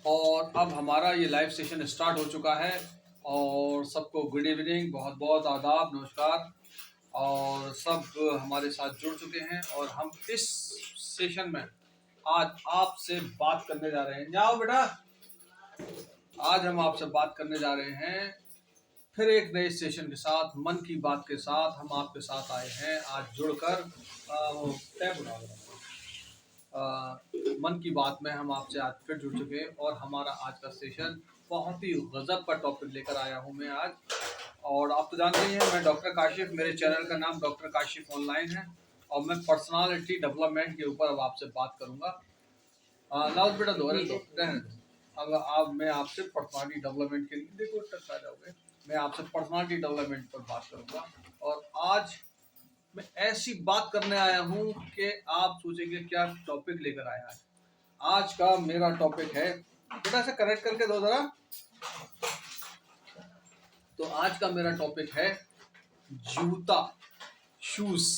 और अब हमारा ये लाइव सेशन स्टार्ट हो चुका है और सबको गुड इवनिंग, बहुत बहुत आदाब, नमस्कार। और सब हमारे साथ जुड़ चुके हैं और हम इस सेशन में आज आपसे बात करने जा रहे हैं। जाओ बेटा, आज हम आपसे बात करने जा रहे हैं फिर एक नए सेशन के साथ, मन की बात के साथ हम आपके साथ आए हैं आज जुड़कर। वो टैब उठा दो। मन की बात में हम आपसे आज फिर जुड़ चुके हैं और हमारा आज का सेशन बहुत ही गजब का टॉपिक लेकर आया हूं मैं आज। और आप तो जानते ही हैं, मैं डॉक्टर काशिफ, मेरे चैनल का नाम डॉक्टर काशिफ ऑनलाइन है और मैं पर्सनालिटी डेवलपमेंट के ऊपर अब आपसे बात करूंगा। लाउड बेटा दो, अरे दो, रहने दो। अब आप मैं आपसे पर्सनालिटी डेवलपमेंट के लिए, देखो टच आ जाओगे, मैं आपसे पर्सनालिटी डेवलपमेंट पर बात करूंगा। और आज मैं ऐसी बात करने आया हूं कि आप सोचेंगे क्या टॉपिक लेकर आया है। आज का मेरा टॉपिक है, बेटा से कनेक्ट करके दो जरा। तो आज का मेरा टॉपिक है जूता, शूज,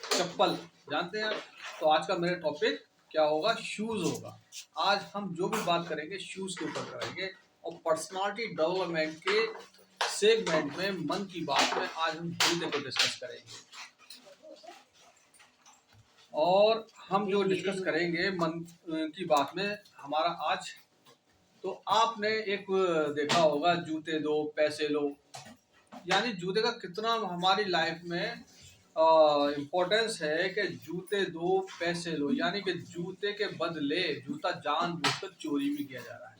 चप्पल, जानते हैं आप। तो आज का मेरा टॉपिक क्या होगा? शूज होगा। आज हम जो भी बात करेंगे शूज के ऊपर करेंगे और पर्सनालिटी डेवलपमेंट के सेगमेंट में, मन की बात में, आज हम जूते को डिस्कस करेंगे। और हम जो डिस्कस करेंगे मन की बात में हमारा आज, तो आपने एक देखा होगा, जूते दो पैसे लो, यानी जूते का कितना हमारी लाइफ में इम्पोर्टेंस है कि जूते दो पैसे लो, यानी कि जूते के बदले जूता जानबूझकर चोरी भी किया जा रहा है,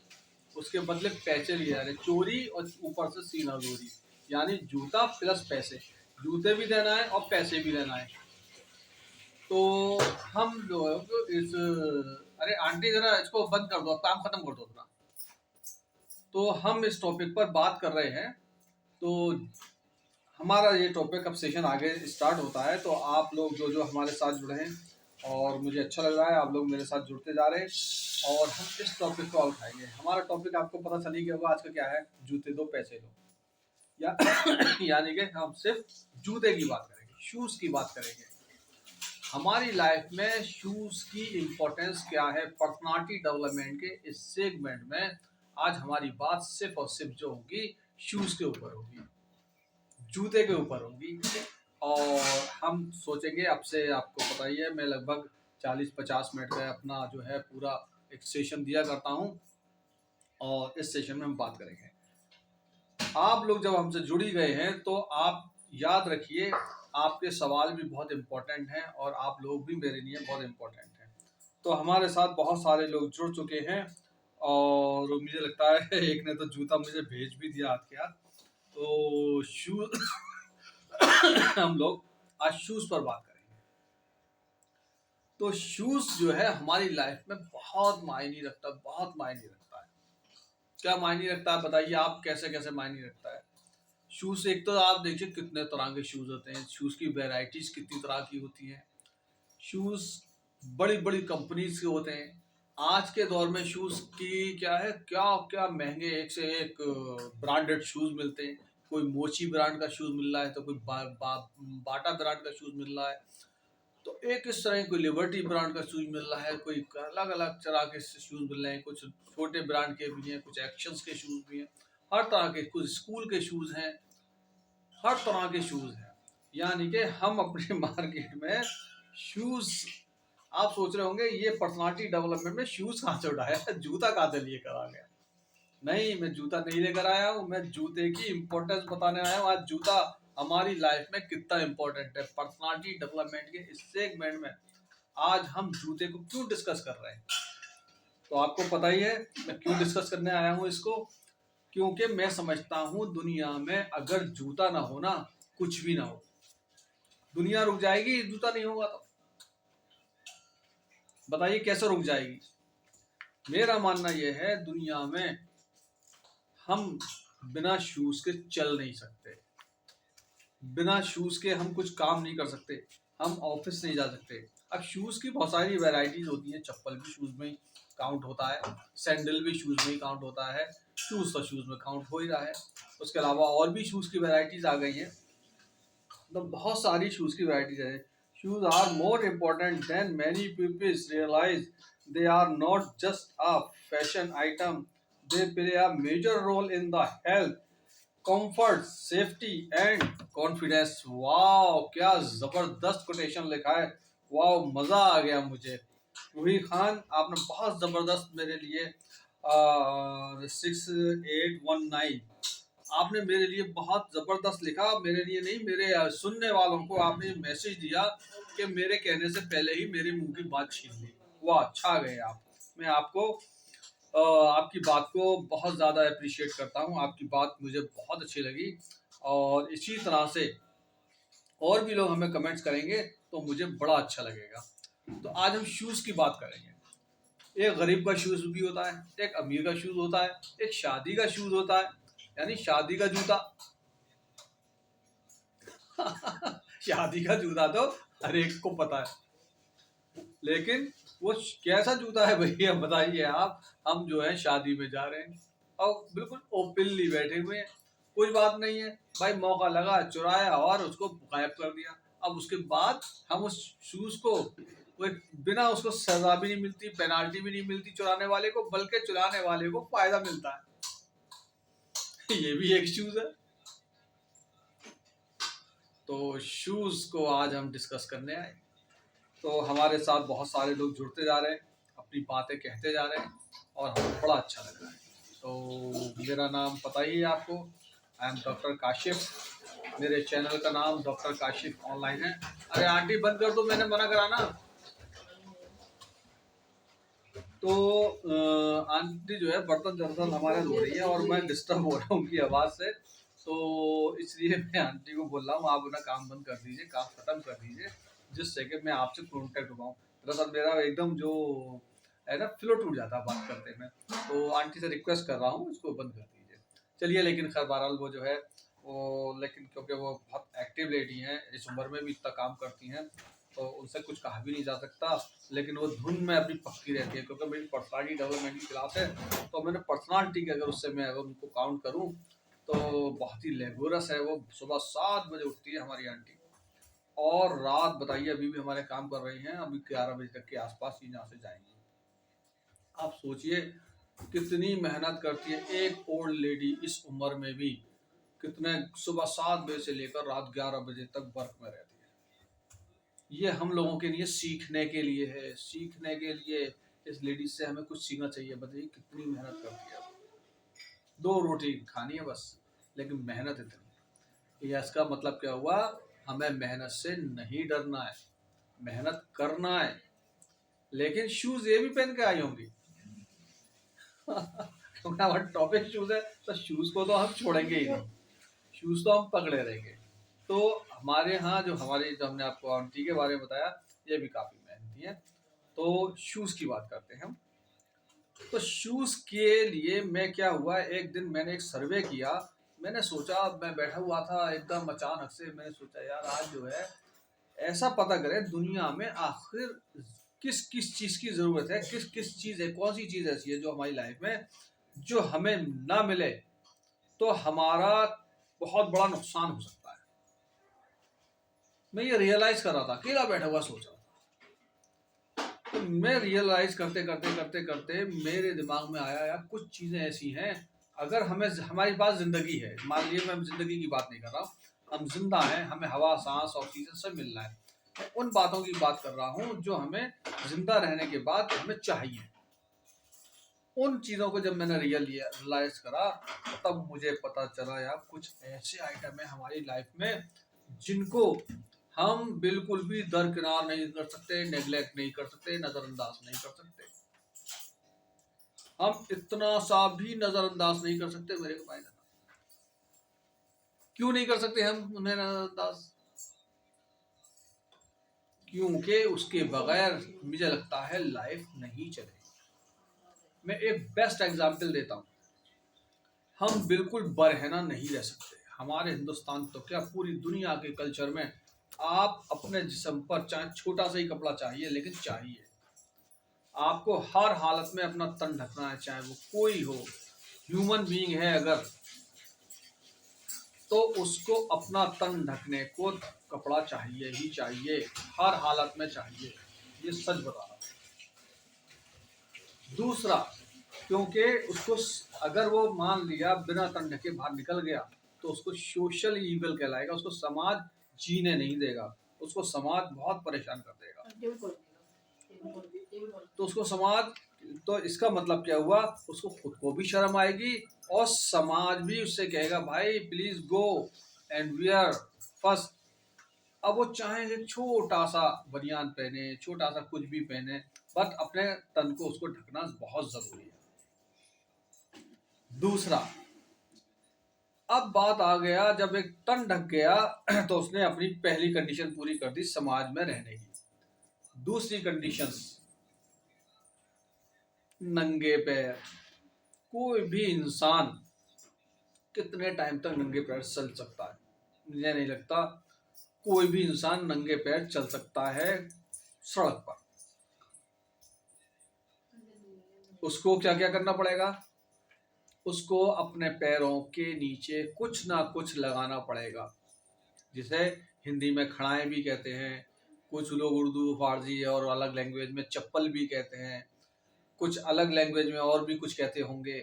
उसके बदले पैसे लिए जा रहे हैं, चोरी और ऊपर से सीना जोरी, यानी जूता प्लस पैसे, जूते भी देना है और पैसे भी लेना है। तो हम लोग इस, अरे आंटी जरा इसको बंद कर दो, काम खत्म कर दो अपना। तो हम इस टॉपिक पर बात कर रहे हैं। तो हमारा ये टॉपिक, अब सेशन आगे स्टार्ट होता है, तो आप लोग जो जो हमारे साथ जुड़े हैं और मुझे अच्छा लग रहा है, आप लोग मेरे साथ जुड़ते जा रहे हैं और हम इस टॉपिक को उठाएंगे। हमारा टॉपिक आपको पता चल ही गया होगा आज का क्या है, जूते दो पैसे लो, या यानी कि हम सिर्फ जूते की बात करेंगे, शूज की बात करेंगे। हमारी लाइफ में शूज की इम्पोर्टेंस क्या है, पर्सनालिटी डेवलपमेंट के इस सेगमेंट में आज हमारी बात सिर्फ और सिर्फ जो होगी शूज के ऊपर होगी, जूते के ऊपर होगी। और हम सोचेंगे, अब से आपको पता ही है, मैं लगभग 40-50 मिनट का अपना जो है पूरा एक सेशन दिया करता हूं और इस सेशन में हम बात करेंगे। आप लोग जब हमसे जुड़ी गए हैं तो आप याद रखिए, आपके सवाल भी बहुत इम्पोर्टेंट हैं और आप लोग भी मेरे लिए बहुत इम्पोर्टेंट हैं। तो हमारे साथ बहुत सारे लोग जुड़ चुके हैं और मुझे लगता है एक ने तो जूता मुझे भेज भी दिया हाथ के हाथ। तो शूज हम लोग आज शूज पर बात करेंगे। तो शूज जो है हमारी लाइफ में बहुत मायने रखता है, बहुत मायने रखता है। क्या मायने रखता है बताइए आप, कैसे कैसे मायने रखता है शूज? एक तो आप देखिए कितने तरह के शूज होते हैं, शूज की वेराइटीज कितनी तरह की होती हैं। शूज बड़ी बड़ी कंपनीज के होते हैं। आज के दौर में शूज की क्या है, क्या क्या महंगे एक से एक ब्रांडेड शूज मिलते हैं। कोई मोची ब्रांड का शूज मिल रहा है तो कोई बाटा ब्रांड का शूज मिल रहा है, तो एक इस तरह कोई लिबर्टी ब्रांड का शूज मिल रहा है, कोई अलग अलग तरह के शूज मिल रहे हैं, कुछ छोटे ब्रांड के भी हैं, कुछ एक्शंस के शूज भी हैं, हर तरह के, कुछ स्कूल के शूज हैं, हर तरह के शूज हैं। यानी कि हम अपने मार्केट में शूज, आप सोच रहे होंगे ये पर्सनालिटी डेवलपमेंट में शूज कहाँ से उठाया, जूता कहाँ से लेकर आ गया। नहीं, मैं जूता नहीं लेकर आया हूँ, मैं जूते की इम्पोर्टेंस बताने आया हूँ। आज जूता हमारी लाइफ में कितना इम्पोर्टेंट है, पर्सनालिटी डेवलपमेंट के इस सेगमेंट में आज हम जूते को क्यों डिस्कस कर रहे हैं। तो आपको पता ही है मैं क्यों डिस्कस करने आया हूँ इसको, क्योंकि मैं समझता हूँ दुनिया में अगर जूता ना हो ना, कुछ भी ना हो, दुनिया रुक जाएगी। जूता नहीं होगा तो बताइए कैसे रुक जाएगी। मेरा मानना यह है, दुनिया में हम बिना शूज के चल नहीं सकते, बिना शूज के हम कुछ काम नहीं कर सकते, हम ऑफिस नहीं जा सकते। अब शूज की बहुत सारी वैरायटीज होती हैं, चप्पल भी शूज में ही काउंट होता है, सैंडल भी शूज में ही काउंट होता है, शूज तो शूज में काउंट हो ही रहा है। उसके अलावा और भी शूज की वैरायटीज आ गई हैं, तो बहुत सारी शूज की वैरायटीज है। Shoes are more important than many peoples realise. They are not just a fashion item, They play a major role in the health, comfort, safety and confidence. Wow, क्या जबरदस्त quotation लिखा है। Wow, मजा आ गया मुझे। वही खान, आपने बहुत जबरदस्त मेरे लिए 6819 आपने मेरे लिए बहुत जबरदस्त लिखा। मेरे लिए नहीं, मेरे सुनने वालों को आपने मैसेज दिया कि मेरे कहने से पहले ही मेरे मुंह की बात छीन ली। वाह, अच्छा गए आप। मैं आपको आपकी बात को बहुत ज़्यादा अप्रिशिएट करता हूँ। आपकी बात मुझे बहुत अच्छी लगी और इसी तरह से और भी लोग हमें कमेंट्स करेंगे तो मुझे बड़ा अच्छा लगेगा। तो आज हम शूज़ की बात करेंगे। एक गरीब का शूज़ भी होता है, एक अमीर का शूज़ होता है, एक शादी का शूज़ होता है, यानी शादी का जूता। शादी का जूता तो हर एक को पता है, लेकिन वो कैसा जूता है भैया बताइए आप। हम जो है शादी में जा रहे हैं और बिल्कुल ओपनली बैठे हुए हैं, कोई बात नहीं है भाई, मौका लगा चुराया और उसको गायब कर दिया। अब उसके बाद हम उस शूज को कोई बिना उसको सजा भी नहीं मिलती, पेनाल्टी भी नहीं मिलती चुराने वाले को, बल्कि चुराने वाले को फायदा मिलता है। ये भी एक शूज है। तो शूज को आज हम डिस्कस करने आए। तो हमारे साथ बहुत सारे लोग जुड़ते जा रहे हैं, अपनी बातें कहते जा रहे हैं और हमें बड़ा अच्छा लग रहा है। तो मेरा नाम पता ही है आपको, आई एम डॉक्टर काशिफ। मेरे चैनल का नाम डॉक्टर काशिफ ऑनलाइन है। अरे आंटी बंद कर दो, मैंने मना करा ना। तो आंटी जो है बर्तन दरअसल हमारे धो रही है और मैं डिस्टर्ब हो रहा हूँ उनकी आवाज़ से। तो इसलिए मैं आंटी को बोल रहा हूँ आप अपना काम बंद कर दीजिए, काम ख़त्म कर दीजिए, जिससे कि मैं आपसे कॉन्टेक्ट हो पाऊँ। दरअसल मेरा एकदम जो है ना फ्लो टूट जाता है बात करते में। तो आंटी से रिक्वेस्ट कर रहा हूँ इसको बंद कर दीजिए। चलिए, लेकिन खैर बहरहाल वो जो है वो, लेकिन क्योंकि वो बहुत एक्टिव लेडी हैं, इस उम्र में भी इतना काम करती हैं, तो उनसे कुछ कहा भी नहीं जा सकता। लेकिन वो धुन में अभी पक्की रहती है, क्योंकि मेरी पर्सनालिटी डेवलपमेंट की क्लास है। तो मैंने पर्सनालिटी के अगर उससे मैं अगर उनको काउंट करूँ तो बहुत ही लेगोरस है वो। सुबह 7 बजे उठती है हमारी आंटी और रात बताइए अभी भी हमारे काम कर रही हैं। अभी 11 बजे तक के आसपास ही यहाँ से जाएंगी। आप सोचिए कितनी मेहनत करती है एक ओल्ड लेडी इस उम्र में भी। कितने सुबह 7 बजे से लेकर रात 11 बजे तक वर्क में रहती है। ये हम लोगों के लिए सीखने के लिए है, सीखने के लिए। इस लेडीज से हमें कुछ सीखना चाहिए। बताइए कितनी मेहनत करती है। 2 रोटी खानी है बस, लेकिन मेहनत इतनी। ये इसका मतलब क्या हुआ, हमें मेहनत से नहीं डरना है, मेहनत करना है। लेकिन शूज ये भी पहन के आई होंगी। क्योंकि हमारा टॉपिक शूज है तो शूज को तो हम छोड़ेंगे ही नहीं, शूज तो हम पकड़े रहेंगे। तो हमारे यहाँ जो हमने आपको आंटी के बारे में बताया, ये भी काफी मेहनती है। तो शूज की बात करते हैं हम। तो शूज के लिए मैं क्या हुआ, एक दिन मैंने एक सर्वे किया। मैंने सोचा, मैं बैठा हुआ था एकदम अचानक से मैंने सोचा यार आज जो है ऐसा पता करें दुनिया में आखिर किस किस चीज की जरूरत है, किस किस चीज है, कौन सी चीज ऐसी है जो हमारी लाइफ में जो हमें ना मिले तो हमारा बहुत बड़ा नुकसान हो सकता है। मैं ये रियलाइज कर रहा था, अकेला बैठा हुआ सोच रहा था। तो मैं रियलाइज करते करते करते करते मेरे दिमाग में आया यार कुछ चीजें ऐसी हैं, अगर हमें हमारे पास जिंदगी है, मान लीजिए मैं जिंदगी की बात नहीं कर रहा हूँ, हम जिंदा हैं, हमें हवा सांस ऑक्सीजन सब मिल रहा है। मैं उन बातों की बात कर रहा हूँ जो हमें जिंदा रहने के बाद हमें चाहिए। उन चीज़ों को जब मैंने रियलाइज करा तब मुझे पता चला यार कुछ ऐसे आइटम है हमारी लाइफ में जिनको हम बिल्कुल भी दरकिनार नहीं कर सकते, नेग्लेक्ट नहीं कर सकते, नजरअंदाज नहीं कर सकते। हम इतना सा भी नजरअंदाज नहीं कर सकते मेरे भाई। क्यों नहीं कर सकते हम उन्हें नजरअंदाज? क्योंकि उसके बगैर मुझे लगता है लाइफ नहीं चलेगी। मैं एक बेस्ट एग्जांपल देता हूँ। हम बिल्कुल बरहना नहीं रह सकते। हमारे हिंदुस्तान तो क्या पूरी दुनिया के कल्चर में आप अपने जिस्म पर चाहे छोटा सा ही कपड़ा चाहिए, लेकिन चाहिए आपको हर हालत में अपना तन ढकना है, चाहे वो कोई हो, ह्यूमन बीइंग है अगर, तो उसको अपना तन ढकने को कपड़ा चाहिए ही चाहिए, हर हालत में चाहिए। ये सच बता रहा हूं। दूसरा, क्योंकि उसको अगर वो मान लिया बिना तन ढके बाहर निकल गया तो उसको सोशल ईविल कहलाएगा, उसको समाज जीने नहीं देगा, उसको समाज बहुत परेशान कर देगा। तो उसको समाज, तो इसका मतलब क्या हुआ, उसको खुद को भी शर्म आएगी और समाज भी उससे कहेगा भाई please go and wear first. अब वो चाहे छोटा सा बनियान पहने, छोटा सा कुछ भी पहने, बट अपने तन को उसको ढकना बहुत जरूरी है। दूसरा, अब बात आ गया जब एक तन ढक गया तो उसने अपनी पहली कंडीशन पूरी कर दी समाज में रहने की। दूसरी कंडीशन, नंगे पैर। कोई भी इंसान कितने टाइम तक नंगे पैर चल सकता है? मुझे नहीं लगता कोई भी इंसान नंगे पैर चल सकता है सड़क पर। उसको क्या क्या करना पड़ेगा? उसको अपने पैरों के नीचे कुछ ना कुछ लगाना पड़ेगा, जिसे हिंदी में खड़ाएं भी कहते हैं, कुछ लोग उर्दू फारसी और अलग लैंग्वेज में चप्पल भी कहते हैं, कुछ अलग लैंग्वेज में और भी कुछ कहते होंगे।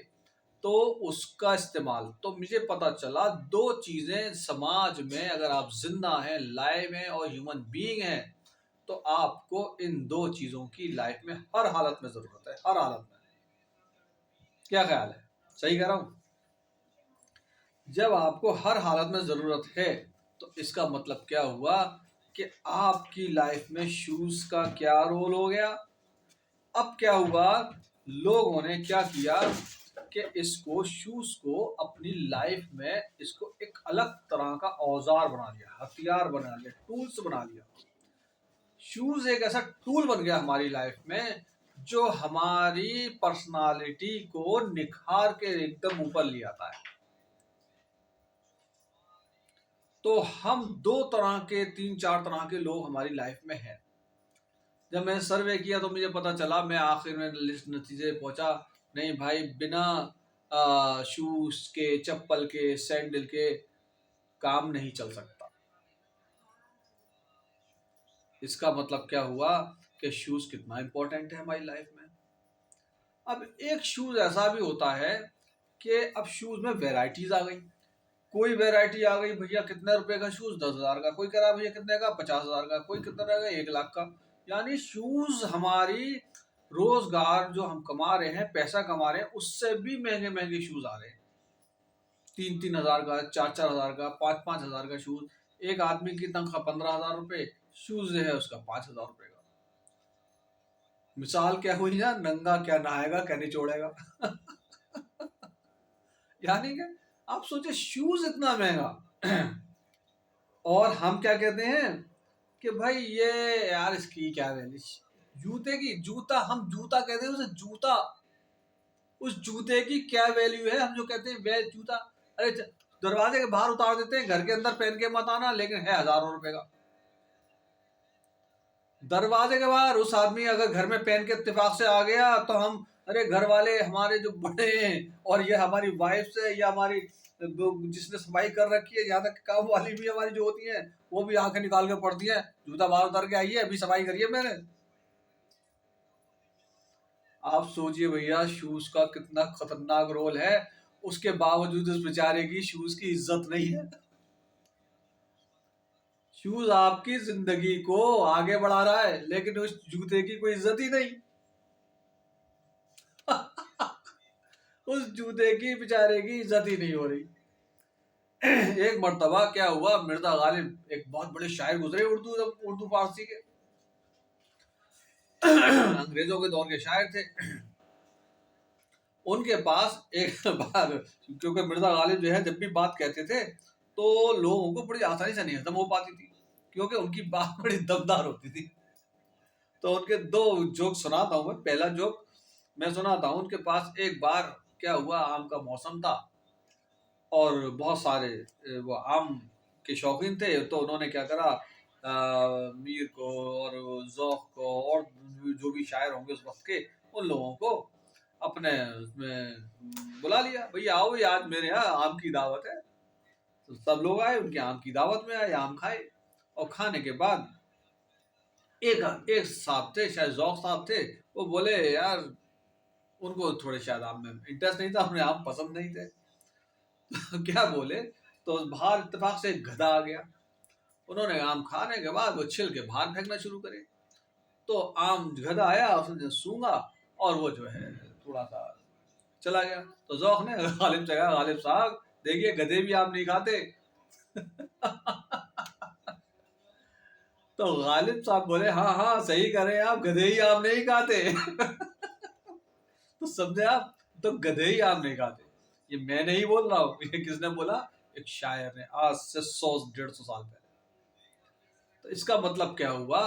तो उसका इस्तेमाल, तो मुझे पता चला दो चीजें समाज में, अगर आप जिंदा हैं, लाइव हैं और ह्यूमन बीइंग हैं, तो आपको इन दो चीजों की लाइफ में हर हालत में जरूरत है, हर हालत में। क्या ख्याल है, सही कह रहा हूं? जब आपको हर हालत में जरूरत है तो इसका मतलब क्या हुआ कि आपकी लाइफ में शूज का क्या रोल हो गया। अब क्या हुआ, लोगों ने क्या किया कि इसको, शूज को अपनी लाइफ में इसको एक अलग तरह का औजार बना लिया, हथियार बना लिया, टूल्स बना लिया। शूज एक ऐसा टूल बन गया हमारी लाइफ में जो हमारी पर्सनालिटी को निखार के एकदम ऊपर ले आता है। तो हम दो तरह के, तीन चार तरह के लोग हमारी लाइफ में हैं। जब मैंने सर्वे किया तो मुझे पता चला, मैं आखिर में लिस्ट नतीजे पहुंचा, नहीं भाई, बिना शूज के, चप्पल के, सैंडल के काम नहीं चल सकता। इसका मतलब क्या हुआ कि शूज कितना इंपॉर्टेंट है हमारी लाइफ में। अब एक शूज ऐसा भी होता है कि अब शूज में वेराइटीज आ गई। कोई वैरायटी आ गई, भैया कितने रुपए का शूज, 10,000 का। कोई कह रहा भैया कितने का, 50,000 का। कोई कितना रहेगा, 1 लाख का। यानी शूज हमारी रोजगार जो हम कमा रहे हैं, पैसा कमा रहे हैं, उससे भी महंगे महंगे शूज आ रहे हैं। 3-3 हजार का, 4-4 हजार का, 5-5 हजार का शूज। एक आदमी की तनख्वाह 15,000 रुपए, शूज जो है उसका 5,000 रुपए का। मिसाल क्या हुई ना, नंगा क्या नहाएगा क्या निचोड़ेगा। यानी कि आप सोचे शूज इतना महंगा और हम क्या कहते हैं कि भाई ये यार इसकी क्या वैल्यू, जूते की, जूता, हम जूता कहते हैं उसे, जूता, उस जूते की क्या वैल्यू है, हम जो कहते हैं वे जूता। अरे दरवाजे के बाहर उतार देते हैं, घर के अंदर पहन के मत आना, लेकिन है हजारों रुपए का। दरवाजे के बाहर उस आदमी अगर घर में पहन के इत्तेफाक से आ गया तो हम, अरे घर वाले हमारे जो बड़े हैं, और ये हमारी वाइफ से या हमारी जिसने सफाई कर रखी है, यहाँ तक काम वाली भी हमारी जो होती है, वो भी आंखें निकाल के पड़ती है, जूता बाहर उतार के आई है, अभी सफाई करी है मैंने। आप सोचिए भैया शूज का कितना खतरनाक रोल है, उसके बावजूद उस बेचारे की शूज की इज्जत नहीं है। शूज आपकी जिंदगी को आगे बढ़ा रहा है, लेकिन उस जूते की कोई इज्जत ही नहीं। उस जूते की बेचारे की इज्जत ही नहीं हो रही। एक मर्तबा क्या हुआ, मिर्जा गालिब एक बहुत बड़े शायर गुजरे, उर्दू उर्दू फारसी के, अंग्रेजों के दौर के शायर थे। उनके पास एक बार, क्योंकि मिर्जा गालिब जो है जब भी बात कहते थे तो लोगों को बड़ी आसानी से नहीं हजम हो पाती थी, क्योंकि उनकी बात बड़ी दमदार होती थी। तो उनके दो जोक सुनाता हूँ मैं। पहला जोक मैं सुनाता हूँ। उनके पास एक बार क्या हुआ, आम का मौसम था और बहुत सारे वो आम के शौकीन थे, तो उन्होंने क्या करा, मीर को और ज़ौक़ को और जो भी शायर होंगे उस वक्त के, उन लोगों को अपने उसमें बुला लिया, भैया आओ, ये आज मेरे यहाँ आम की दावत है। तो सब लोग आए, उनके आम की दावत में आए, आम खाए, और खाने के बाद एक एक साहब थे, शायद ज़ौक़ साहब थे, वो बोले यार उनको थोड़े शायद आम में इंटरेस्ट नहीं था, उन्हें आम पसंद नहीं थे। तो क्या बोले, तो बाहर इत्तेफाक से एक गधा आ गया। उन्होंने आम खाने के बाद वो छिल के बाहर फेंकना शुरू करे। तो आम गधा आया, उसने सूंघा और वो जो है थोड़ा सा चला गया। तो ज़ौक ने गालिब से कहा, गालिब साहब देखिए गधे भी आम नहीं खाते। तो गालिब साहब बोले, हाँ हाँ सही कह रहे हैं आप, गधे ही आम नहीं खाते। तो समझे आप, तो गधे ही आम नहीं खाते। ये मैं नहीं बोल रहा हूँ, ये किसने बोला, एक शायर ने, आज से 100-150 साल पहले। तो इसका मतलब क्या हुआ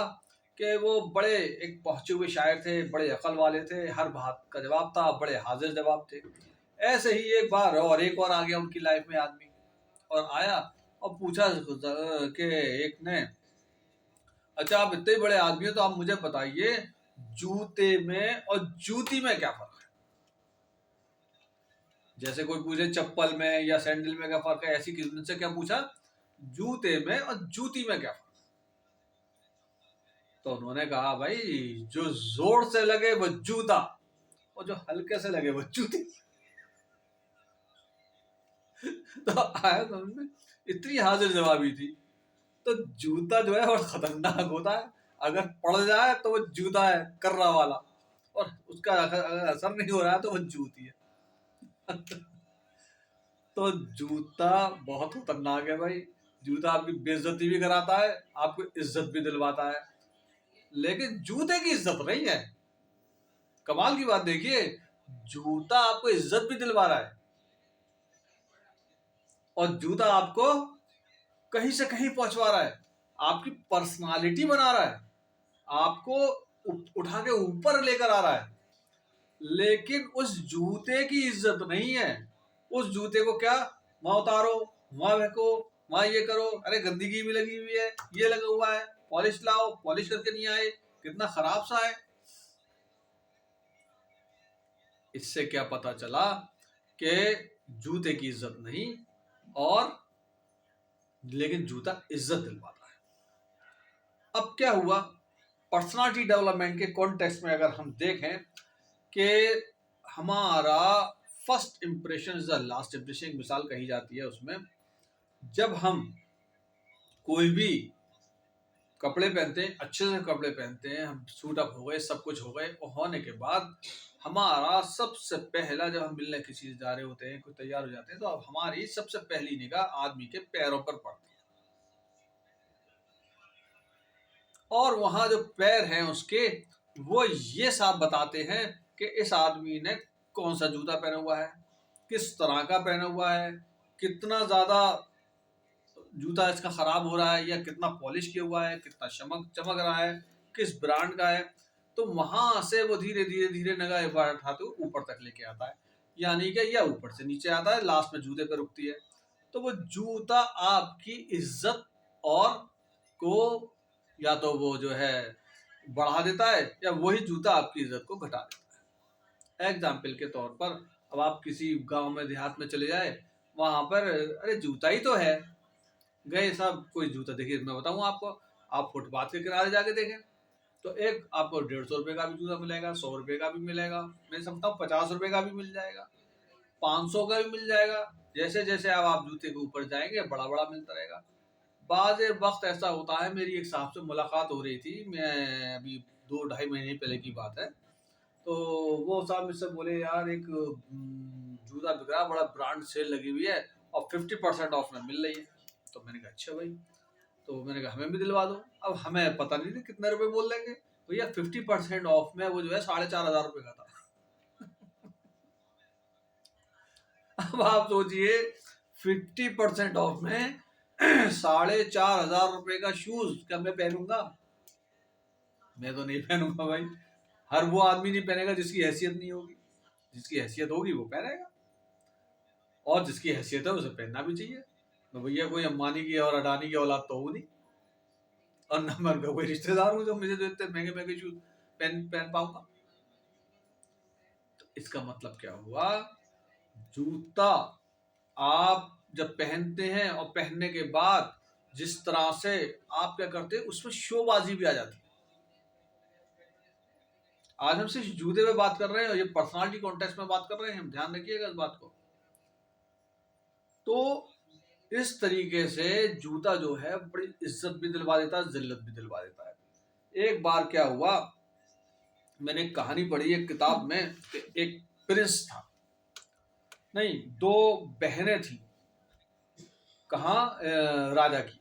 कि वो बड़े एक पहुंचे हुए शायर थे, बड़े अकल वाले थे, हर बात का जवाब था, बड़े हाजिर जवाब थे। ऐसे ही एक बार और एक और आ गया उनकी लाइफ में आदमी, और आया और पूछा कि एक ने, अच्छा आप इतने बड़े आदमी हो तो आप मुझे बताइए जूते में और जूती में क्या फर्क है। जैसे कोई पूछे चप्पल में या सैंडल में क्या फर्क है, ऐसी किसी से क्या पूछा, जूते में और जूती में क्या फर्क। तो उन्होंने कहा, भाई जो जोर से लगे वो जूता, और जो हल्के से लगे वो जूती। तो आया समझ में, इतनी हाजिर जवाबी थी। तो जूता जो है और खतरनाक होता है, अगर पड़ जाए तो वो जूता है कर्रा वाला, और उसका अगर असर नहीं हो रहा है तो वो जूती है। तो जूता बहुत खतरनाक है भाई। जूता आपकी बेइज्जती भी कराता है, आपको इज्जत भी दिलवाता है, लेकिन जूते की इज्जत नहीं है। कमाल की बात देखिए, जूता आपको इज्जत भी दिलवा रहा है और जूता आपको कहीं से कहीं पहुंचवा रहा है, आपकी पर्सनालिटी बना रहा है, आपको उठा के ऊपर लेकर आ रहा है। लेकिन उस जूते की इज्जत नहीं है। उस जूते को क्या, वहां उतारो, वहां फेंको, वहां ये करो, अरे गंदगी भी लगी हुई है, ये लगा हुआ है, पॉलिश लाओ, पॉलिश करके नहीं आए, कितना खराब सा है। इससे क्या पता चला कि जूते की इज्जत नहीं, और लेकिन जूता इज्जत दिलवाता है। अब क्या हुआ, पर्सनालिटी डेवलपमेंट के कॉन्टेक्स्ट में अगर हम देखें कि हमारा first impression is the last impression, मिसाल कही जाती है उसमें, जब हम कोई भी कपड़े पहनते हैं, अच्छे से कपड़े पहनते हैं, हम सूट अप हो गए, सब कुछ हो गए, और होने के बाद हमारा सबसे पहला, जब हम मिलने किसी चीज जा रहे होते हैं, कुछ तैयार हो जाते हैं, तो अब हमारी सबसे पहली निगाह आदमी के पैरों पर पड़ती है। और वहां जो पैर हैं उसके, वो ये साफ बताते हैं कि इस आदमी ने कौन सा जूता पहना हुआ है, किस तरह का पहना हुआ है, कितना ज्यादा जूता इसका खराब हो रहा है या कितना पॉलिश किया हुआ है, कितना चमक चमक रहा है, किस ब्रांड का है। तो वहां से वो धीरे धीरे धीरे निगाह उठाते हुए ऊपर तक लेके आता है, यानी कि या ऊपर से नीचे आता है, लास्ट में जूते पे रुकती है। तो वो जूता आपकी इज्जत और को या तो वो जो है बढ़ा देता है, या वही जूता आपकी इज्जत को घटा देता है। एग्जाम्पल के तौर पर, अब आप किसी गांव में देहात में चले जाए, वहां पर अरे जूता ही तो है, गए साहब कोई जूता देखिए, मैं बताऊं आपको, आप फुटपाथ के किनारे जाके देखें तो एक आपको 150 रुपए का भी जूता मिलेगा, 100 रुपए का भी मिलेगा, मैं समझता हूँ 50 रुपए का भी मिल जाएगा, 500 का भी मिल जाएगा। जैसे जैसे अब आप जूते के ऊपर जाएंगे बड़ा बड़ा मिलता रहेगा। बाद वक्त ऐसा होता है, मेरी एक साहब से मुलाकात हो रही थी, मैं अभी 2-2.5 महीने पहले की बात है। तो वो साहब मुझसे बोले, यार एक जूता बिक रहा, बड़ा ब्रांड सेल लगी हुई है और 50% ऑफ में मिल रही है। तो मैंने कहा अच्छा भाई, तो मैंने कहा हमें भी दिलवा दो। अब हमें पता नहीं थी कितने रुपए बोल देंगे भैया, 50% ऑफ में वो जो है 4,500 रुपए का था। अब आप सोचिए 50% ऑफ में 4,500 रुपए का शूज क्या मैं पहनूंगा? मैं तो नहीं पहनूंगा भाई। हर वो आदमी नहीं पहनेगा जिसकी हैसियत नहीं होगी, जिसकी हैसियत होगी वो पहनेगा, और जिसकी हैसियत है उसे पहनना भी चाहिए। तो भैया कोई अंबानी की और अडानी की औलाद तो हूँ नहीं, और न मैं उनका कोई रिश्तेदार हूँ जो मुझे जो इतने महंगे महंगे शूज पहन पहन पाऊंगा। तो इसका मतलब क्या हुआ, जूता आप जब पहनते हैं और पहनने के बाद जिस तरह से आप क्या करते हैं, उसमें शोबाजी भी आ जाती है। आज हम सिर्फ जूते पे बात कर रहे हैं और ये पर्सनालिटी कॉन्टेक्स्ट में बात कर रहे हैं, हम ध्यान रखिएगा इस बात को। तो इस तरीके से जूता जो है बड़ी इज्जत भी दिलवा देता है, जिल्लत भी दिलवा देता है। एक बार क्या हुआ, मैंने एक कहानी पढ़ी एक किताब में कि एक प्रिंस था, नहीं दो बहनें थी, कहाँ राजा की।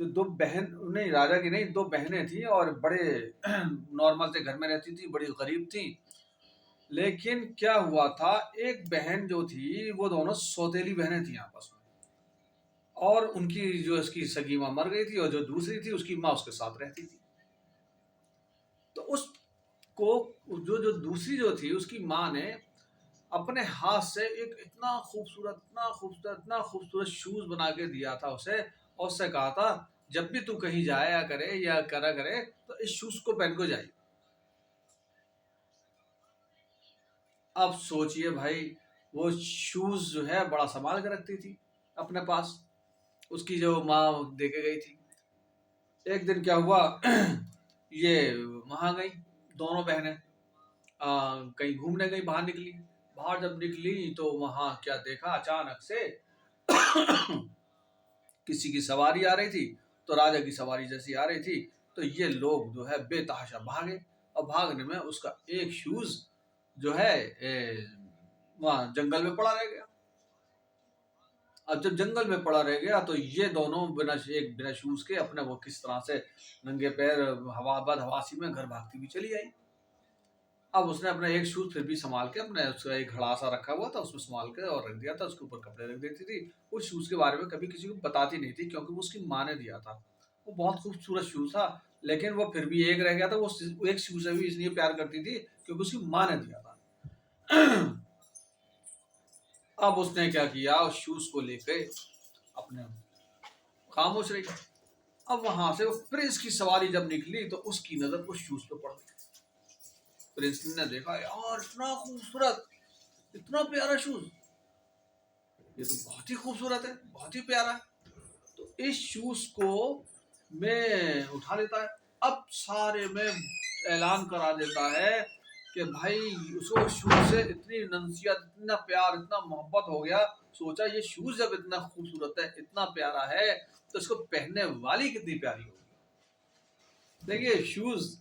तो दो बहन नहीं, राजा की नहीं, दो बहनें थी और बड़े नॉर्मल से घर में रहती थी, बड़ी गरीब थी। लेकिन क्या हुआ था, एक बहन जो थी वो दोनों सौतेली बहनें थी आपस में, और उनकी जो उसकी सगी माँ मर गई थी और जो दूसरी थी उसकी माँ उसके साथ रहती थी। तो उसको जो जो दूसरी जो थी उसकी माँ ने अपने हाथ से एक इतना खूबसूरत इतना खूबसूरत इतना खूबसूरत शूज बना के दिया था उसे, और उससे कहा था जब भी तू कहीं जाया करे या करा करे तो इस शूज को पहन को जाइए। अब सोचिए भाई, वो शूज जो है बड़ा संभाल के रखती थी अपने पास, उसकी जो माँ दे के गई थी। एक दिन क्या हुआ ये वहां गई दोनों बहनें, कहीं घूमने गई, बाहर निकली। बाहर जब निकली तो वहां क्या देखा, अचानक से किसी की सवारी आ रही थी। तो राजा की सवारी जैसी आ रही थी तो ये लोग जो है बेतहाशा भागे, और भागने में उसका एक शूज जो है वहां जंगल में पड़ा रह गया। अब जब जंगल में पड़ा रह गया तो ये दोनों बिना शूज के अपने वो किस तरह से नंगे पैर हवासी में घर भागती भी चली आई। अब उसने अपना एक शूज फिर भी संभाल के, अपने उसका एक घड़ा सा रखा हुआ था उसमें संभाल के और रख दिया था, उसके ऊपर कपड़े रख देती थी। उस शूज के बारे में कभी किसी को बताती नहीं थी क्योंकि वो उसकी माँ ने दिया था। वो बहुत खूबसूरत शूज था, लेकिन वो फिर भी एक रह गया था। वो एक शूज से भी इसलिए प्यार करती थी क्योंकि उसकी माँ ने दिया था। अब उसने क्या किया, उस शूज को लेके अपने खामोश रही। अब वहां से वो प्रिंस की सवारी जब निकली तो उसकी नजर उस शूज पे पड़ गई। प्रिंस ने देखा, यार इतना खूबसूरत, इतना प्यारा शूज, ये तो बहुत ही खूबसूरत है, बहुत ही प्यारा है। तो इस शूज को मैं उठा लेता है। अब सारे में ऐलान करा देता है कि भाई उसको शूज से इतनी नंसियत, इतना प्यार, इतना मोहब्बत हो गया। सोचा ये शूज जब इतना खूबसूरत है, इतना प्यारा है, तो इसको पहनने वाली कितनी प्यारी होगी। देखिए शूज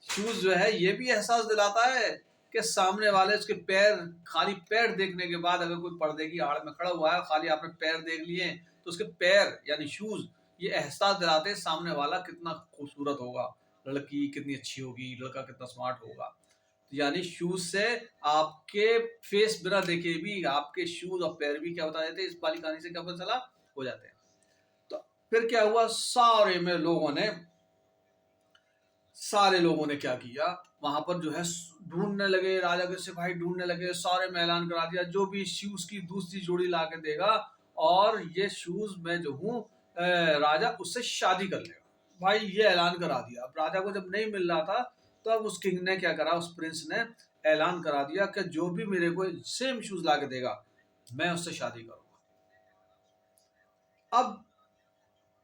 शूज जो है ये भी एहसास दिलाता है कि सामने वाले उसके पैर, खाली पैर देखने के बाद, अगर कोई पर्दे की आड़ में खड़ा हुआ है, खाली आपने पैर देख लिए तो उसके पैर यानी शूज ये एहसास दिलाते हैं सामने वाला कितना खूबसूरत होगा, लड़की कितनी अच्छी होगी, लड़का कितना स्मार्ट होगा। यानी शूज से आपके फेस बिना देखे भी आपके शूज और पैर भी क्या बता देते हैं, इस वाली कहानी से क्या पता चला, हो जाते हैं। तो फिर क्या हुआ, सारे लोगों ने क्या किया, वहां पर जो है ढूंढने लगे, राजा के सिपाही ढूंढने लगे, सारे में ऐलान करा दिया जो भी शूज की दूसरी जोड़ी ला के देगा और ये शूज मैं जो हूँ राजा उससे शादी कर लेगा। भाई ये ऐलान करा दिया। अब राजा को जब नहीं मिल रहा था तो अब उस किंग ने क्या करा, उस प्रिंस ने ऐलान करा दिया कि जो भी मेरे को सेम शूज ला के देगा मैं उससे शादी करूंगा। अब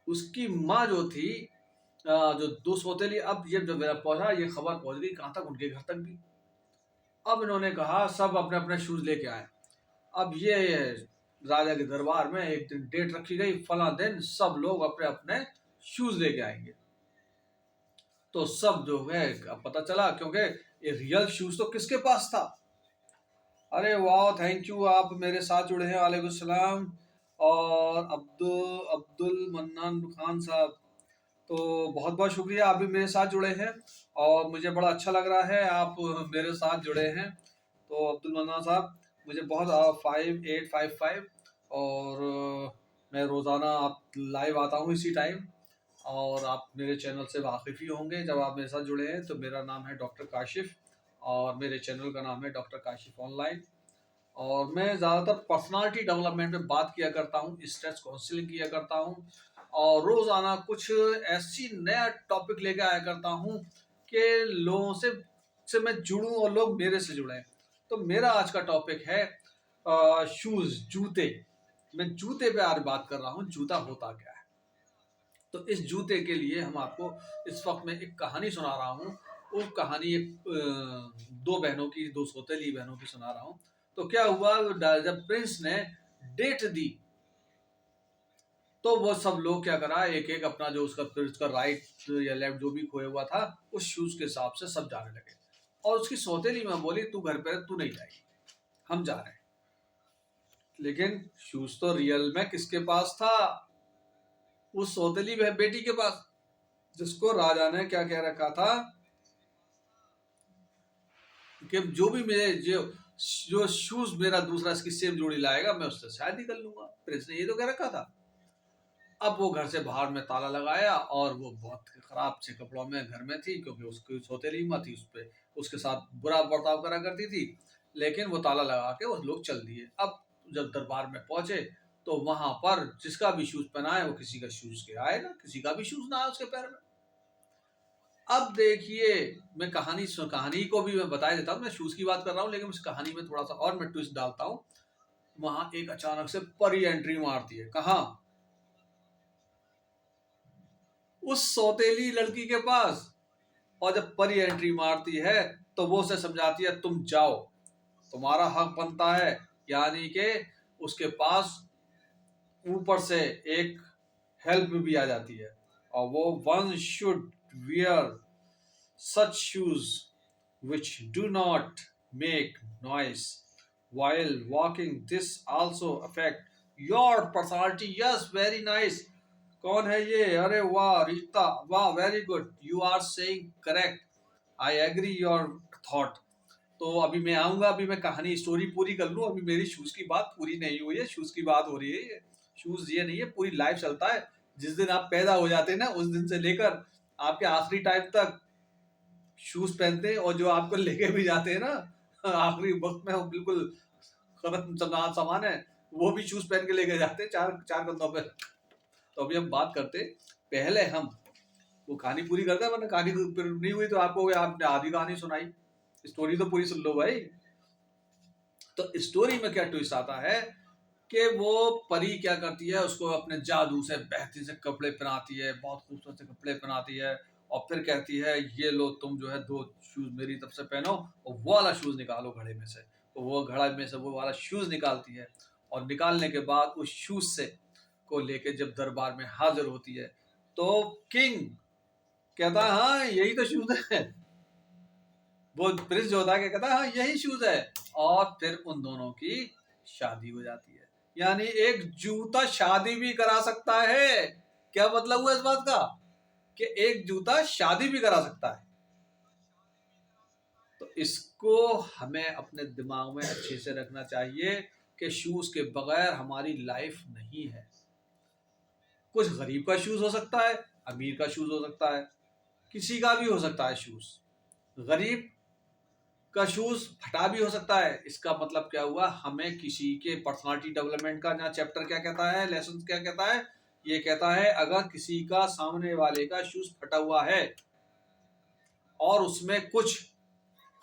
उसकी माँ जो थी, जो दो सौतेली, अब ये जब पहुंचा, ये खबर पहुंच गई कहां तक, उनके घर तक भी। अब इन्होंने कहा सब अपने अपने शूज लेके आए। अब ये राजा के दरबार में एक दिन डेट रखी गई, फला दिन सब लोग अपने अपने शूज लेके आएंगे। तो सब जो है अब पता चला, क्योंकि ये रियल शूज तो किसके पास था। अरे वाह, थैंक यू, आप मेरे साथ जुड़े हैं, वालेकुम सलाम। और अब्दुल अब्दुल मन्नान खान साहब, तो बहुत बहुत शुक्रिया, आप भी मेरे साथ जुड़े हैं और मुझे बड़ा अच्छा लग रहा है आप मेरे साथ जुड़े हैं। तो अब्दुल मन्नान साहब, मुझे बहुत 5855, और मैं रोज़ाना आप लाइव आता हूँ इसी टाइम, और आप मेरे चैनल से वाकिफ़ ही होंगे जब आप मेरे साथ जुड़े हैं। तो मेरा नाम है डॉक्टर काशिफ और मेरे चैनल का नाम है डॉक्टर काशिफ ऑनलाइन, और मैं ज़्यादातर पर्सनालिटी डेवलपमेंट पे बात किया करता हूँ, स्ट्रेस काउंसलिंग किया करता हूँ, और रोज़ाना कुछ ऐसी नया टॉपिक लेके आया करता हूँ कि लोगों से मैं जुड़ूं और लोग मेरे से जुड़ें। तो मेरा आज का टॉपिक है शूज़, जूते। मैं जूते पे आज बात कर रहा हूँ, जूता होता क्या है। तो इस जूते के लिए हम आपको इस वक्त में एक कहानी सुना रहा हूँ वो कहानी एक दो बहनों की, दो सौतेली बहनों की सुना रहा हूँ। तो क्या हुआ, जब प्रिंस ने डेट दी तो वो सब लोग क्या करा, एक एक अपना जो उसका राइट या लेफ्ट जो भी खोया हुआ था उस शूज के हिसाब से सब जाने लगे। और उसकी सौतेली में बोली तू घर पे, तू नहीं जाएगी, हम जा रहे हैं। लेकिन शूज तो रियल में किसके पास था, उस सौतेली बेटी के पास, जिसको राजा ने क्या कह रखा था कि जो भी मेरे जो शूज मेरा दूसरा इसकी सेम जोड़ी लाएगा मैं उससे शादी कर लूंगा। प्रिंस ने ये तो कह रखा था। अब वो घर से बाहर में ताला लगाया और वो बहुत खराब से कपड़ों में घर में थी, क्योंकि उसकी सौतेली माँ थी, उसके साथ बुरा बर्ताव करा करती थी। लेकिन वो ताला लगा के वो लोग चल दिए। अब जब दरबार में पहुंचे तो वहां पर जिसका भी शूज पहना है वो किसी का शूज के आए ना, किसी का भी शूज ना आए उसके पैर में। अब देखिए, मैं कहानी को भी मैं बता देता हूँ, मैं शूज की बात कर रहा हूँ लेकिन उस कहानी में थोड़ा सा और मैं ट्विस्ट डालता हूँ। वहां एक अचानक से परी एंट्री मारती है। कहाँ? उस सौतेली लड़की के पास। और जब परी एंट्री मारती है तो वो उसे समझाती है तुम जाओ, तुम्हारा हक बनता है। यानी कि उसके पास ऊपर से एक हेल्प भी आ जाती है। और वो one should wear such shoes which do not make noise while walking. This also affect your personality. Yes, very nice. कौन है ये? अरे वाह रीता, वाह, very good, you are saying correct, I agree your thought. तो अभी मैं आऊंगा, अभी मैं कहानी स्टोरी पूरी कर लूं, अभी मेरी शूज की बात पूरी नहीं हुई है। शूज की बात हो रही है, ये शूज ये नहीं है, पूरी लाइफ चलता है। जिस दिन आप पैदा हो जाते हैं ना, उस दिन से लेकर आपके आखिरी टाइम तक शूज पहनते हैं। और जो आपको लेके भी जाते हैं ना आखिरी वक्त में, वो बिल्कुल खत्म सामान है, वो भी शूज पहन के लेके जाते हैं चार चार कंधों पे। तो अभी हम बात करते, पहले हम वो कहानी पूरी करते हैं, वरना कहानी नहीं हुई तो आपको आपने आधी कहानी सुनाई। स्टोरी तो पूरी सुन लो भाई। तो स्टोरी में क्या ट्विस्ट आता है कि वो परी क्या करती है, उसको अपने जादू से बेहतरीन से कपड़े पहनाती है, बहुत खूबसूरत से कपड़े पहनाती है। और फिर कहती है ये लो तुम जो है दो शूज मेरी तरफ से पहनो और वो वाला शूज निकालो घड़े में से। तो वो घड़ा में से वो वाला शूज निकालती है। और निकालने के बाद उस शूज से को लेके जब दरबार में हाजिर होती है तो किंग कहता है हाँ यही तो शूज है। वो प्रिंस जो होता है कहता है हाँ यही शूज है। और फिर उन दोनों की शादी हो जाती है। यानी एक जूता शादी भी करा सकता है। क्या मतलब हुआ इस बात का कि एक जूता शादी भी करा सकता है। तो इसको हमें अपने दिमाग में अच्छे से रखना चाहिए कि शूज के बगैर हमारी लाइफ नहीं है। कुछ गरीब का शूज हो सकता है, अमीर का शूज हो सकता है, किसी का भी हो सकता है शूज। गरीब का शूज फटा भी हो सकता है। इसका मतलब क्या हुआ, हमें किसी के पर्सनालिटी डेवलपमेंट का ना चैप्टर क्या कहता है, लेसन क्या कहता है, ये कहता है अगर किसी का सामने वाले का शूज फटा हुआ है और उसमें कुछ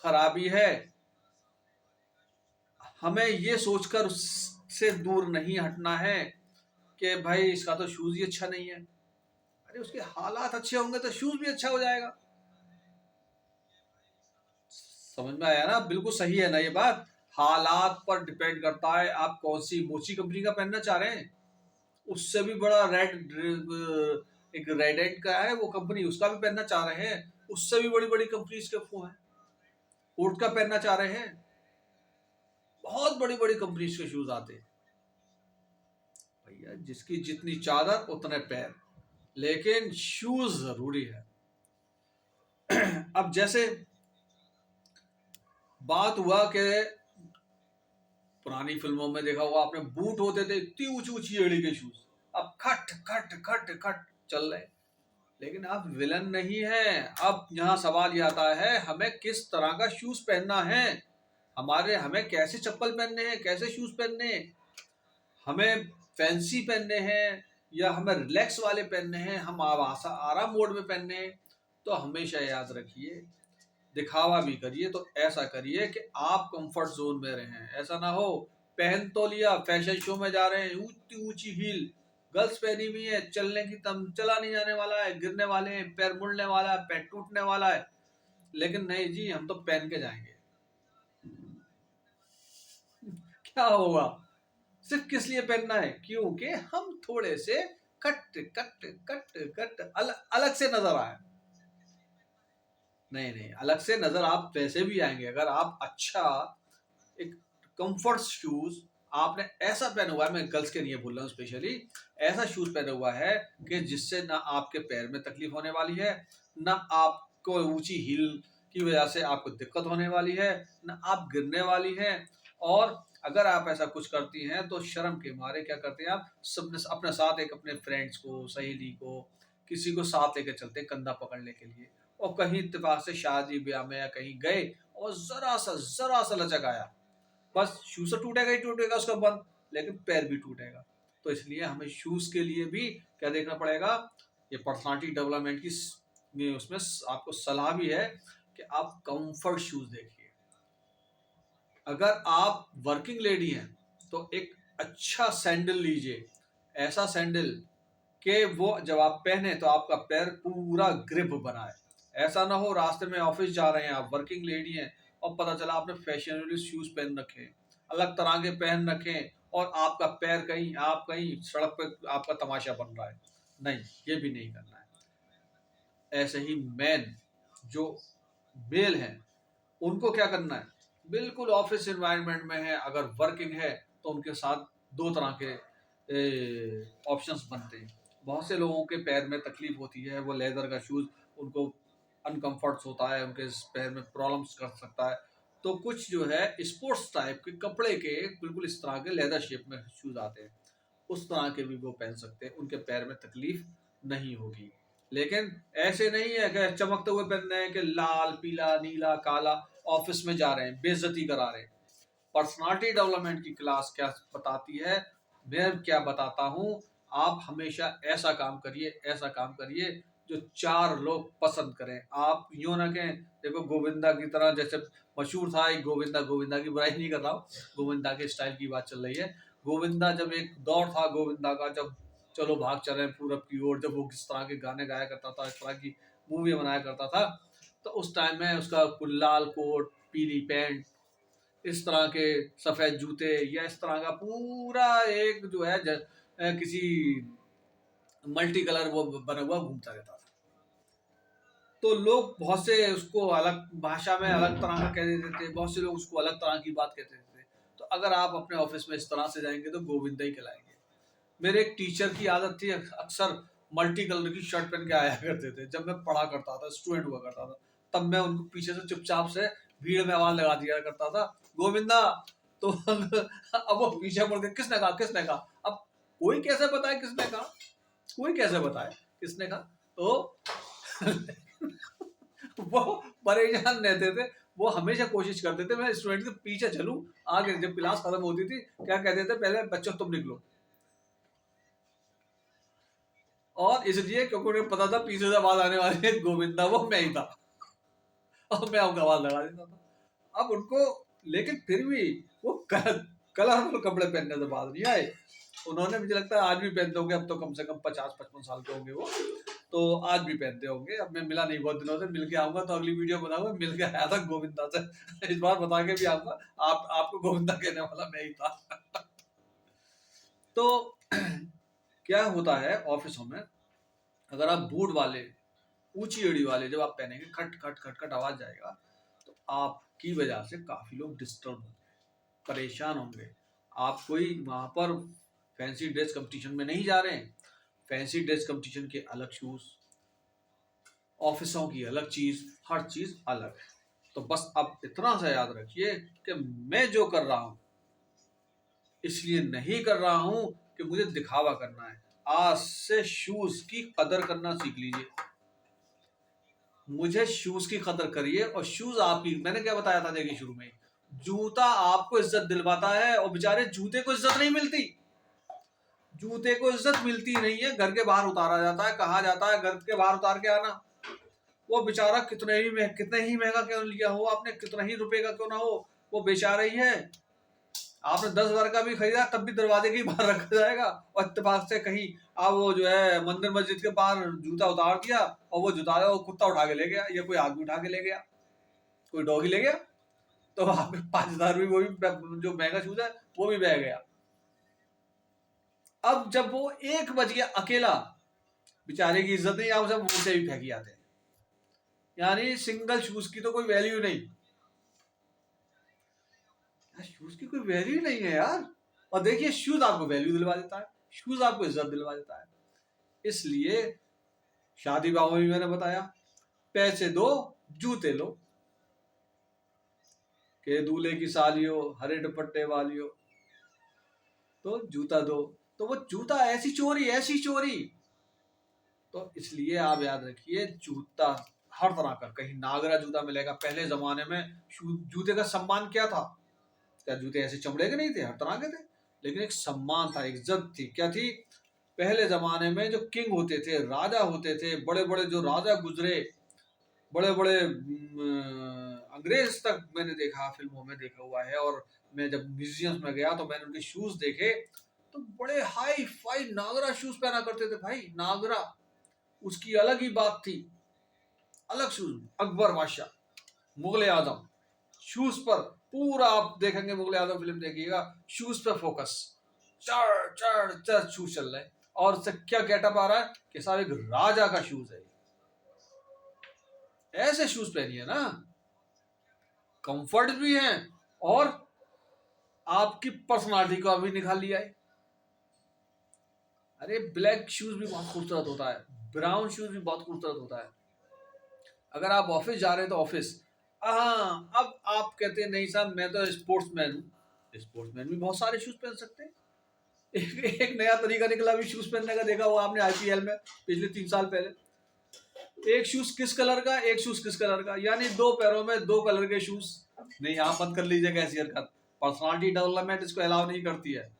खराबी है, हमें ये सोचकर उससे दूर नहीं हटना है कि भाई इसका तो शूज ही अच्छा नहीं है। अरे उसके हालात अच्छे होंगे तो शूज भी अच्छा हो जाएगा। समझ में आया ना? बिल्कुल सही है ना ये बात। हालात पर डिपेंड करता है आप कौन सी मोची कंपनी का पहनना चाह रहे हैं। उससे भी बड़ा एक रेडेंट का है वो कंपनी, उसका भी पहनना चाह रहे हैं। उससे भी बड़ी बड़ी कंपनीज के वो हैं, कोट का पहनना चाह रहे हैं। बहुत बड़ी बड़ी कंपनीज के शूज आते हैं भैया, जिसकी जितनी चादर उतने पैर, लेकिन शूज जरूरी है। अब जैसे बात हुआ कि पुरानी फिल्मों में देखा होगा आपने, बूट होते थे इतनी ऊंची ऊंची एड़ी के शूज, अब खट खट खट खट चल रहे। लेकिन अब विलन नहीं है। अब यहाँ सवाल ये आता है हमें किस तरह का शूज पहनना है, हमें कैसे चप्पल पहनने हैं, कैसे शूज पहनने हैं, हमें फैंसी पहनने हैं या हमें रिलैक्स वाले पहनने हैं, हम आराम मोड में पहनने हैं। तो हमेशा याद रखिए, दिखावा भी करिए तो ऐसा करिए कि आप कंफर्ट जोन में रहें। ऐसा ना हो पहन तो लिया, फैशन शो में जा रहे हैं, ऊंची ऊंची हील गर्ल्स पहनी हुई है, चलने की तम चला नहीं जाने वाला है, गिरने वाले हैं, पैर मुड़ने वाला है, पैर टूटने वाला है। लेकिन नहीं जी, हम तो पहन के जाएंगे। क्या होगा? सिर्फ किस लिए पहनना है? क्योंकि हम थोड़े से कट कट कट कट अलग से नजर आए। नहीं नहीं, अलग से नजर आप वैसे भी आएंगे अगर आप अच्छा एक कंफर्ट शूज आपने ऐसा पहना हुआ है, मैं गर्ल्स के लिए बोल रहा हूँ स्पेशली, ऐसा शूज पहना हुआ है कि जिससे ना आपके पैर में तकलीफ होने वाली है, ना आपको ऊंची हील की वजह से आपको दिक्कत होने वाली है, ना आप गिरने वाली है। और अगर आप ऐसा कुछ करती हैं तो शर्म के मारे क्या करते हैं आप, सबने अपने साथ एक अपने फ्रेंड्स को, सहेली को, किसी को साथ लेकर चलते हैं कंधा पकड़ने के लिए, और कहीं इत्तेफाक से शादी ब्याह में या कहीं गए और जरा सा लचक आया, बस शूज तो टूटेगा ही टूटेगा उसका बंद, लेकिन पैर भी टूटेगा। तो इसलिए हमें शूज के लिए भी क्या देखना पड़ेगा, ये पर्सनालिटी डेवलपमेंट की उसमें आपको सलाह भी है कि आप कंफर्ट शूज देखिए। अगर आप वर्किंग लेडी हैं तो एक अच्छा सैंडल लीजिए, ऐसा सैंडल कि वो जब आप पहने तो आपका पैर पूरा ग्रिप बनाए। ऐसा ना हो रास्ते में ऑफिस जा रहे हैं, आप वर्किंग लेडी हैं और पता चला आपने फैशनेबल शूज पहन रखे, अलग तरह के पहन रखे, और आपका पैर कहीं, आप कहीं सड़क पे आपका तमाशा बन रहा है। नहीं, ये भी नहीं करना है। ऐसे ही मैन जो मेल हैं उनको क्या करना है, बिल्कुल ऑफिस एनवायरनमेंट में है, अगर वर्किंग है तो उनके साथ दो तरह के ऑप्शंस बनते हैं। बहुत से लोगों के पैर में तकलीफ होती है, वो लेदर का शूज उनको अनकंफर्ट होता है, उनके पैर में प्रॉब्लम्स कर सकता है। तो कुछ जो है स्पोर्ट्स टाइप के कपड़े के बिल्कुल इस तरह के लेदर शेप में शूज आते हैं, उस तरह के भी वो पहन सकते हैं, उनके पैर में तकलीफ नहीं होगी। लेकिन ऐसे नहीं है कि चमकते हुए पहन रहे हैं कि लाल पीला नीला काला, ऑफिस में जा रहे हैं बेइज्जती करा रहे हैं। पर्सनालिटी डेवलपमेंट की क्लास क्या बताती है, मैं क्या बताता हूँ, आप हमेशा ऐसा काम करिए, ऐसा काम करिए जो चार लोग पसंद करें। आप यूं ना कहें, देखो गोविंदा की तरह जैसे मशहूर था एक गोविंदा, गोविंदा की बुराई नहीं कर रहा हूँ, गोविंदा के स्टाइल की बात चल रही है। गोविंदा जब एक दौर था गोविंदा का, जब चलो भाग चले पूरब की ओर, जब वो किस तरह के गाने गाया करता था, इस तरह की मूवी बनाया करता था, तो उस टाइम में उसका लाल कोट, पीली पैंट, इस तरह के सफेद जूते, या इस तरह का पूरा एक जो है किसी मल्टी कलर वो बना हुआ घूमता रहता था। तो लोग बहुत से उसको अलग भाषा में अलग तरह का कह देते थे, बहुत से लोग उसको अलग तरह की बात कहते थे। तो अगर आप अपने ऑफिस में इस तरह से जाएंगे तो गोविंदा ही कहलाएंगे। मेरे एक टीचर की आदत थी, अक्सर मल्टी कलर की शर्ट पहन के आया करते थे, जब मैं पढ़ा करता था, स्टूडेंट हुआ करता था, तब मैं उनको पीछे से चुपचाप से भीड़ में आवाज लगा दिया करता था, गोविंदा। तो अब वो पीछे मुड़ के किसने कहा, किसने कहा, अब कोई कैसे बताए किसने कहा, कोई कैसे बताए किसने कहा। तो वो परेशान रहते थे, वो हमेशा कोशिश करते थे मैं स्टूडेंट के पीछे चलूं आगे। जब क्लास खत्म होती थी क्या कहते थे, पहले बच्चों तुम निकलो, और इसलिए क्योंकि उन्हें पता था पीछे से आवाज आने वाली है गोविंदा, वो मैं ही था, और मैं उनका आवाज लगा देता था। अब उनको, लेकिन फिर भी वो कलरफुल कपड़े पहनने से बात नहीं आए। उन्होंने, मुझे लगता है आज भी पहनते होंगे, अब तो कम से कम 50-55 साल के होंगे वो, तो आज भी पहनते होंगे। अब मैं मिला नहीं बहुत दिनों से, मिल के आऊंगा तो अगली वीडियो बनाऊंगा, मिल के आया था गोविंदा से, इस बार बता के भी आऊंगा, आपको गोविंदा कहने वाला मैं ही था। तो क्या होता है ऑफिसों में, अगर आप बूट वाले, ऊंची एड़ी वाले जब आप पहनेंगे, खट खट खट खट आवाज जाएगा, तो आपकी वजह से काफी लोग डिस्टर्ब होंगे, परेशान होंगे। आप कोई वहां पर फैंसी ड्रेस कंपटीशन में नहीं जा रहे हैं, फैंसी ड्रेस कंपटीशन के अलग शूज, ऑफिसों की अलग चीज, हर चीज अलग है। तो बस आप इतना सा याद रखिए कि मैं जो कर रहा हूं इसलिए नहीं कर रहा हूं कि मुझे दिखावा करना है। आज से शूज की कदर करना सीख लीजिए, मुझे शूज की कदर करिए, और शूज आपकी, मैंने क्या बताया था देखिए शुरू में, जूता आपको इज्जत दिलवाता है, और बेचारे जूते को इज्जत नहीं मिलती, जूते को इज्जत मिलती नहीं है, घर के बाहर उतारा जाता है, कहा जाता है घर के बाहर उतार के आना। वो बेचारा कितने ही महंगा क्यों लिया हो आपने, कितना ही रुपए का क्यों ना हो, वो बेचारा ही है। आपने 10,000 का भी खरीदा तब भी दरवाजे के बाहर रखा जाएगा, और इत्तेफाक से कहीं आप वो जो है मंदिर मस्जिद के बाहर जूता उतार दिया, और वो जूता वो कुत्ता उठा के ले गया, या कोई आदमी उठा के ले गया, कोई डॉगी ले गया तो वहां पे 5,000 भी, वो भी जो महंगा शूज है वो भी बह गया। अब जब वो 1 बज गया अकेला, बेचारे की इज्जत नहीं, आप सब मुझसे भी फेंकी आते हैं। यानी सिंगल शूज की तो कोई वैल्यू नहीं, शूज की कोई वैल्यू नहीं है यार। और देखिए शूज आपको वैल्यू दिलवा देता है, शूज आपको इज्जत दिलवा देता है। इसलिए शादी ब्याह में भी मैंने बताया, पैसे दो जूते लो, के दूल्हे की सालियो हरे दुपट्टे वालियो, तो जूता दो। तो वो जूता ऐसी चोरी, ऐसी चोरी। तो इसलिए आप याद रखिए, जूता हर तरह का, कहीं नागरा जूता मिलेगा। पहले जमाने में जूते का सम्मान क्या था? क्या जूते ऐसे चमड़े के नहीं थे? हर तरह के थे, लेकिन एक सम्मान था, इज्जत थी। क्या थी? पहले जमाने में जो किंग होते थे, राजा होते थे, बड़े बड़े जो राजा गुजरे, बड़े बड़े अंग्रेज तक मैंने देखा, फिल्मों में देखा हुआ है। और मैं जब म्यूजियम्स में गया तो मैंने उनके शूज देखे, तो बड़े हाई फाई नागरा शूज पहना करते थे भाई। नागरा, उसकी अलग ही बात थी, अलग शूज। अकबर बादशाह, मुगल आजम, शूज पर पूरा आप देखेंगे, मुगल आजम फिल्म देखिएगा, शूज पे फोकस, चढ़ चढ़ चढ़ शूज चल रहे हैं। और उससे क्या गेटअप आ रहा है कि साहब एक राजा का शूज है। ऐसे शूज पहनिए ना, कंफर्ट भी है और आपकी पर्सनालिटी को भी निकाल लिया है। अरे ब्लैक शूज भी बहुत खूबसूरत होता है, ब्राउन शूज भी बहुत खूबसूरत होता है। अगर आप ऑफिस जा रहे हैं तो ऑफिस, हाँ, अब आप कहते हैं नहीं साहब मैं तो स्पोर्ट्समैन हूँ। स्पोर्ट्समैन भी बहुत सारे शूज पहन सकते हैं। एक नया तरीका निकला भी शूज पहनने का, देखा हुआ आपने आईपीएल में पिछले 3 साल पहले। एक शूज किस कलर का, एक शूज किस कलर का, यानी 2 पैरों में 2 कलर के शूज। नहीं, आप मत कर लीजिएगा ऐसी हरकत, पर्सनालिटी डेवलपमेंट इसको अलाउ नहीं करती है।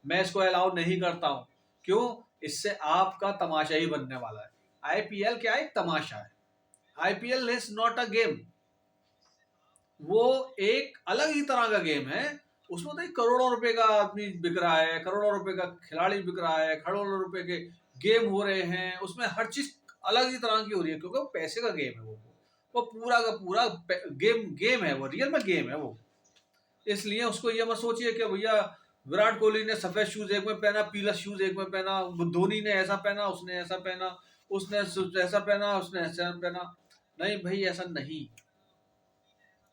मैं इसको अलाउ नहीं करता हूँ। क्यों? इससे आपका तमाशा ही बनने वाला है। आईपीएल क्या है? एक तमाशा है। IPL is not a game, वो एक अलग ही तरह का गेम है। उसमें तो करोड़ों रुपए का आदमी बिक रहा है, करोड़ों रुपए का खिलाड़ी बिक रहा है, करोड़ों रुपए के गेम हो रहे हैं, उसमें हर चीज अलग ही तरह की हो रही है, क्योंकि वो पैसे का गेम है। वो पूरा का पूरा गेम है, वो रियल में गेम है वो। इसलिए उसको ये मत सोचिए कि भैया विराट कोहली ने सफेद शूज एक में पहना, पीला शूज एक में पहना, धोनी ने ऐसा पहना, उसने ऐसा पहना, उसने ऐसा पहना, उसने ऐसा पहना। नहीं भाई, ऐसा नहीं।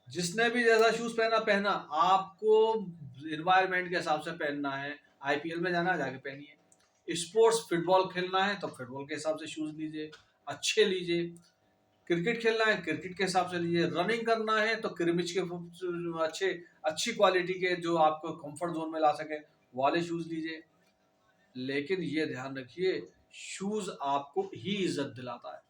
जिसने भी जैसा शूज पहना पहना, आपको इन्वायरमेंट के हिसाब से पहनना है। आईपीएल में जाना, जाके पहनिए। स्पोर्ट्स फुटबॉल खेलना है तो फुटबॉल के हिसाब से शूज लीजिए, अच्छे लीजिए। क्रिकेट खेलना है, क्रिकेट के हिसाब से लीजिए। रनिंग करना है तो क्रिमिच के अच्छे, अच्छी क्वालिटी के, जो आपको कंफर्ट जोन में ला सके, वाले शूज लीजिए। लेकिन ये ध्यान रखिए, शूज आपको ही इज्जत दिलाता है।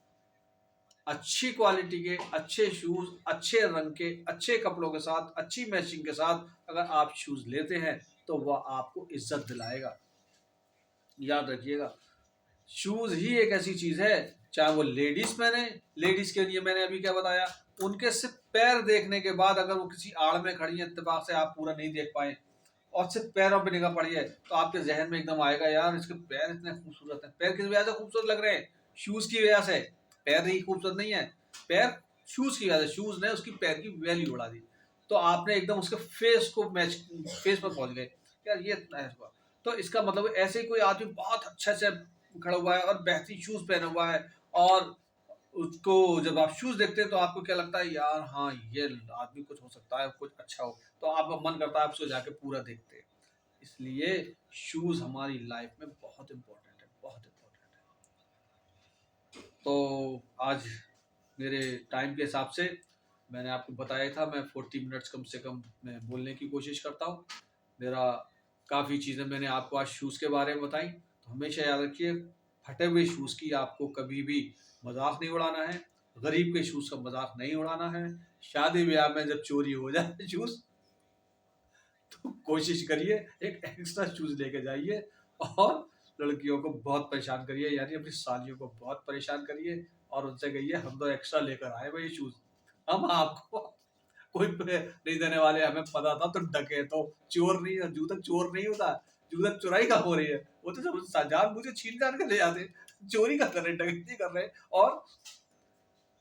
अच्छी क्वालिटी के अच्छे शूज, अच्छे रंग के अच्छे कपड़ों के साथ, अच्छी मैचिंग के साथ अगर आप शूज लेते हैं तो वह आपको इज्जत दिलाएगा। याद रखिएगा, शूज ही एक ऐसी चीज है, चाहे वो लेडीज पहने। लेडीज के लिए मैंने अभी क्या बताया, उनके सिर्फ पैर देखने के बाद, अगर वो किसी आड़ में खड़ी है, इत्तेफाक से आप पूरा नहीं देख पाए और सिर्फ पैरों पे निगाह पड़ी है, तो आपके जहन में एकदम आएगा, यार इसके पैर इतने खूबसूरत हैं। पैर किस वजह से खूबसूरत लग रहे हैं? शूज की वजह से। पैर ही खूबसूरत नहीं है, पैर शूज की वजह से। शूज ने उसकी पैर की वैल्यू बढ़ा दी, तो आपने एकदम उसके फेस को मैच, फेस पर पहुंच गए, यार ये इतना है। तो इसका मतलब ऐसे ही कोई आदमी बहुत अच्छे से खड़ा हुआ है और बेहतरीन शूज पहना हुआ है, और उसको जब आप शूज देखते हैं तो आपको क्या लगता है, यार हाँ ये आदमी कुछ हो सकता है, कुछ अच्छा हो, तो आपका मन करता है आपसे जाके पूरा देखते हैं। इसलिए शूज हमारी लाइफ में बहुत इंपॉर्टेंट है, बहुत इंपॉर्टेंट है। तो आज मेरे टाइम के हिसाब से मैंने आपको बताया था, मैं 40 मिनट्स कम से कम मैं बोलने की कोशिश करता हूँ। मेरा काफ़ी चीज़ें मैंने आपको आज शूज़ के बारे में बताई। तो हमेशा याद रखिए, फटे हुए शूज़ की आपको कभी भी मजाक नहीं उड़ाना है, गरीब के शूज़ का मजाक नहीं उड़ाना है। शादी ब्याह में जब चोरी हो जाए शूज़, तो कोशिश करिए एक एक्स्ट्रा शूज़ लेके जाइए, और लड़कियों को बहुत परेशान करिए, यानी अपनी सालियों को बहुत परेशान करिए, और उनसे कहिए हम तो एक्स्ट्रा लेकर आए भाई शूज़, हम आपको कोई नहीं देने वाले, हमें पता था। तो डके तो चोर नहीं है, जूता चोर नहीं होता, जूता चुराई का हो रही है। वो तो जब जान मुझे छीन जान के ले जाते, चोरी का कर रहे, डकैती कर रहे। और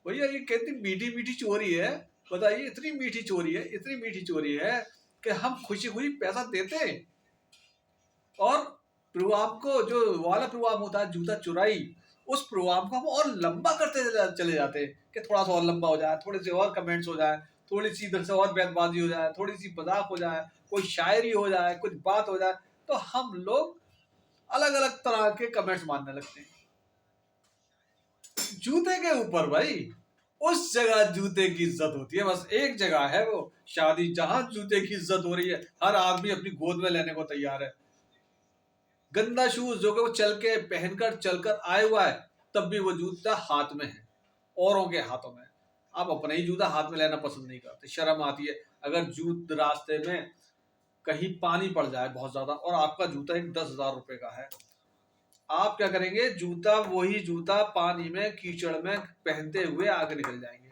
भैया ये कहती मीठी मीठी चोरी है, बताइए, इतनी मीठी चोरी है, इतनी मीठी चोरी है कि हम खुशी खुशी पैसा देते हैं और प्रोग्राम को, जो वाला प्रोग्राम होता है जूता चुराई, उस प्रोग्राम को हम और लंबा करते चले जाते हैं कि थोड़ा सा और लंबा हो जाए, थोड़े से और कमेंट्स हो जाए, थोड़ी सी इधर से और बयानबाजी हो जाए, थोड़ी सी मजाक हो जाए, कोई शायरी हो जाए, कुछ बात हो जाए, तो हम लोग अलग अलग तरह के कमेंट्स मारने लगते हैं जूते के ऊपर भाई। उस जगह जूते की इज्जत होती है, बस एक जगह है वो शादी, जहां जूते की इज्जत हो रही है, हर आदमी अपनी गोद में लेने को तैयार है। गंदा शूज जो कि वो चल के पहनकर चलकर आए हुआ है, तब भी वो जूता हाथ में है, औरों के हाथों में। आप अपना ही जूता हाथ में लेना पसंद नहीं करते, शर्म आती है। अगर जूत रास्ते में कहीं पानी पड़ जाए बहुत ज्यादा और आपका जूता एक 10,000 रुपए का है, आप क्या करेंगे? जूता, वही जूता पानी में कीचड़ में पहनते हुए आगे निकल जाएंगे,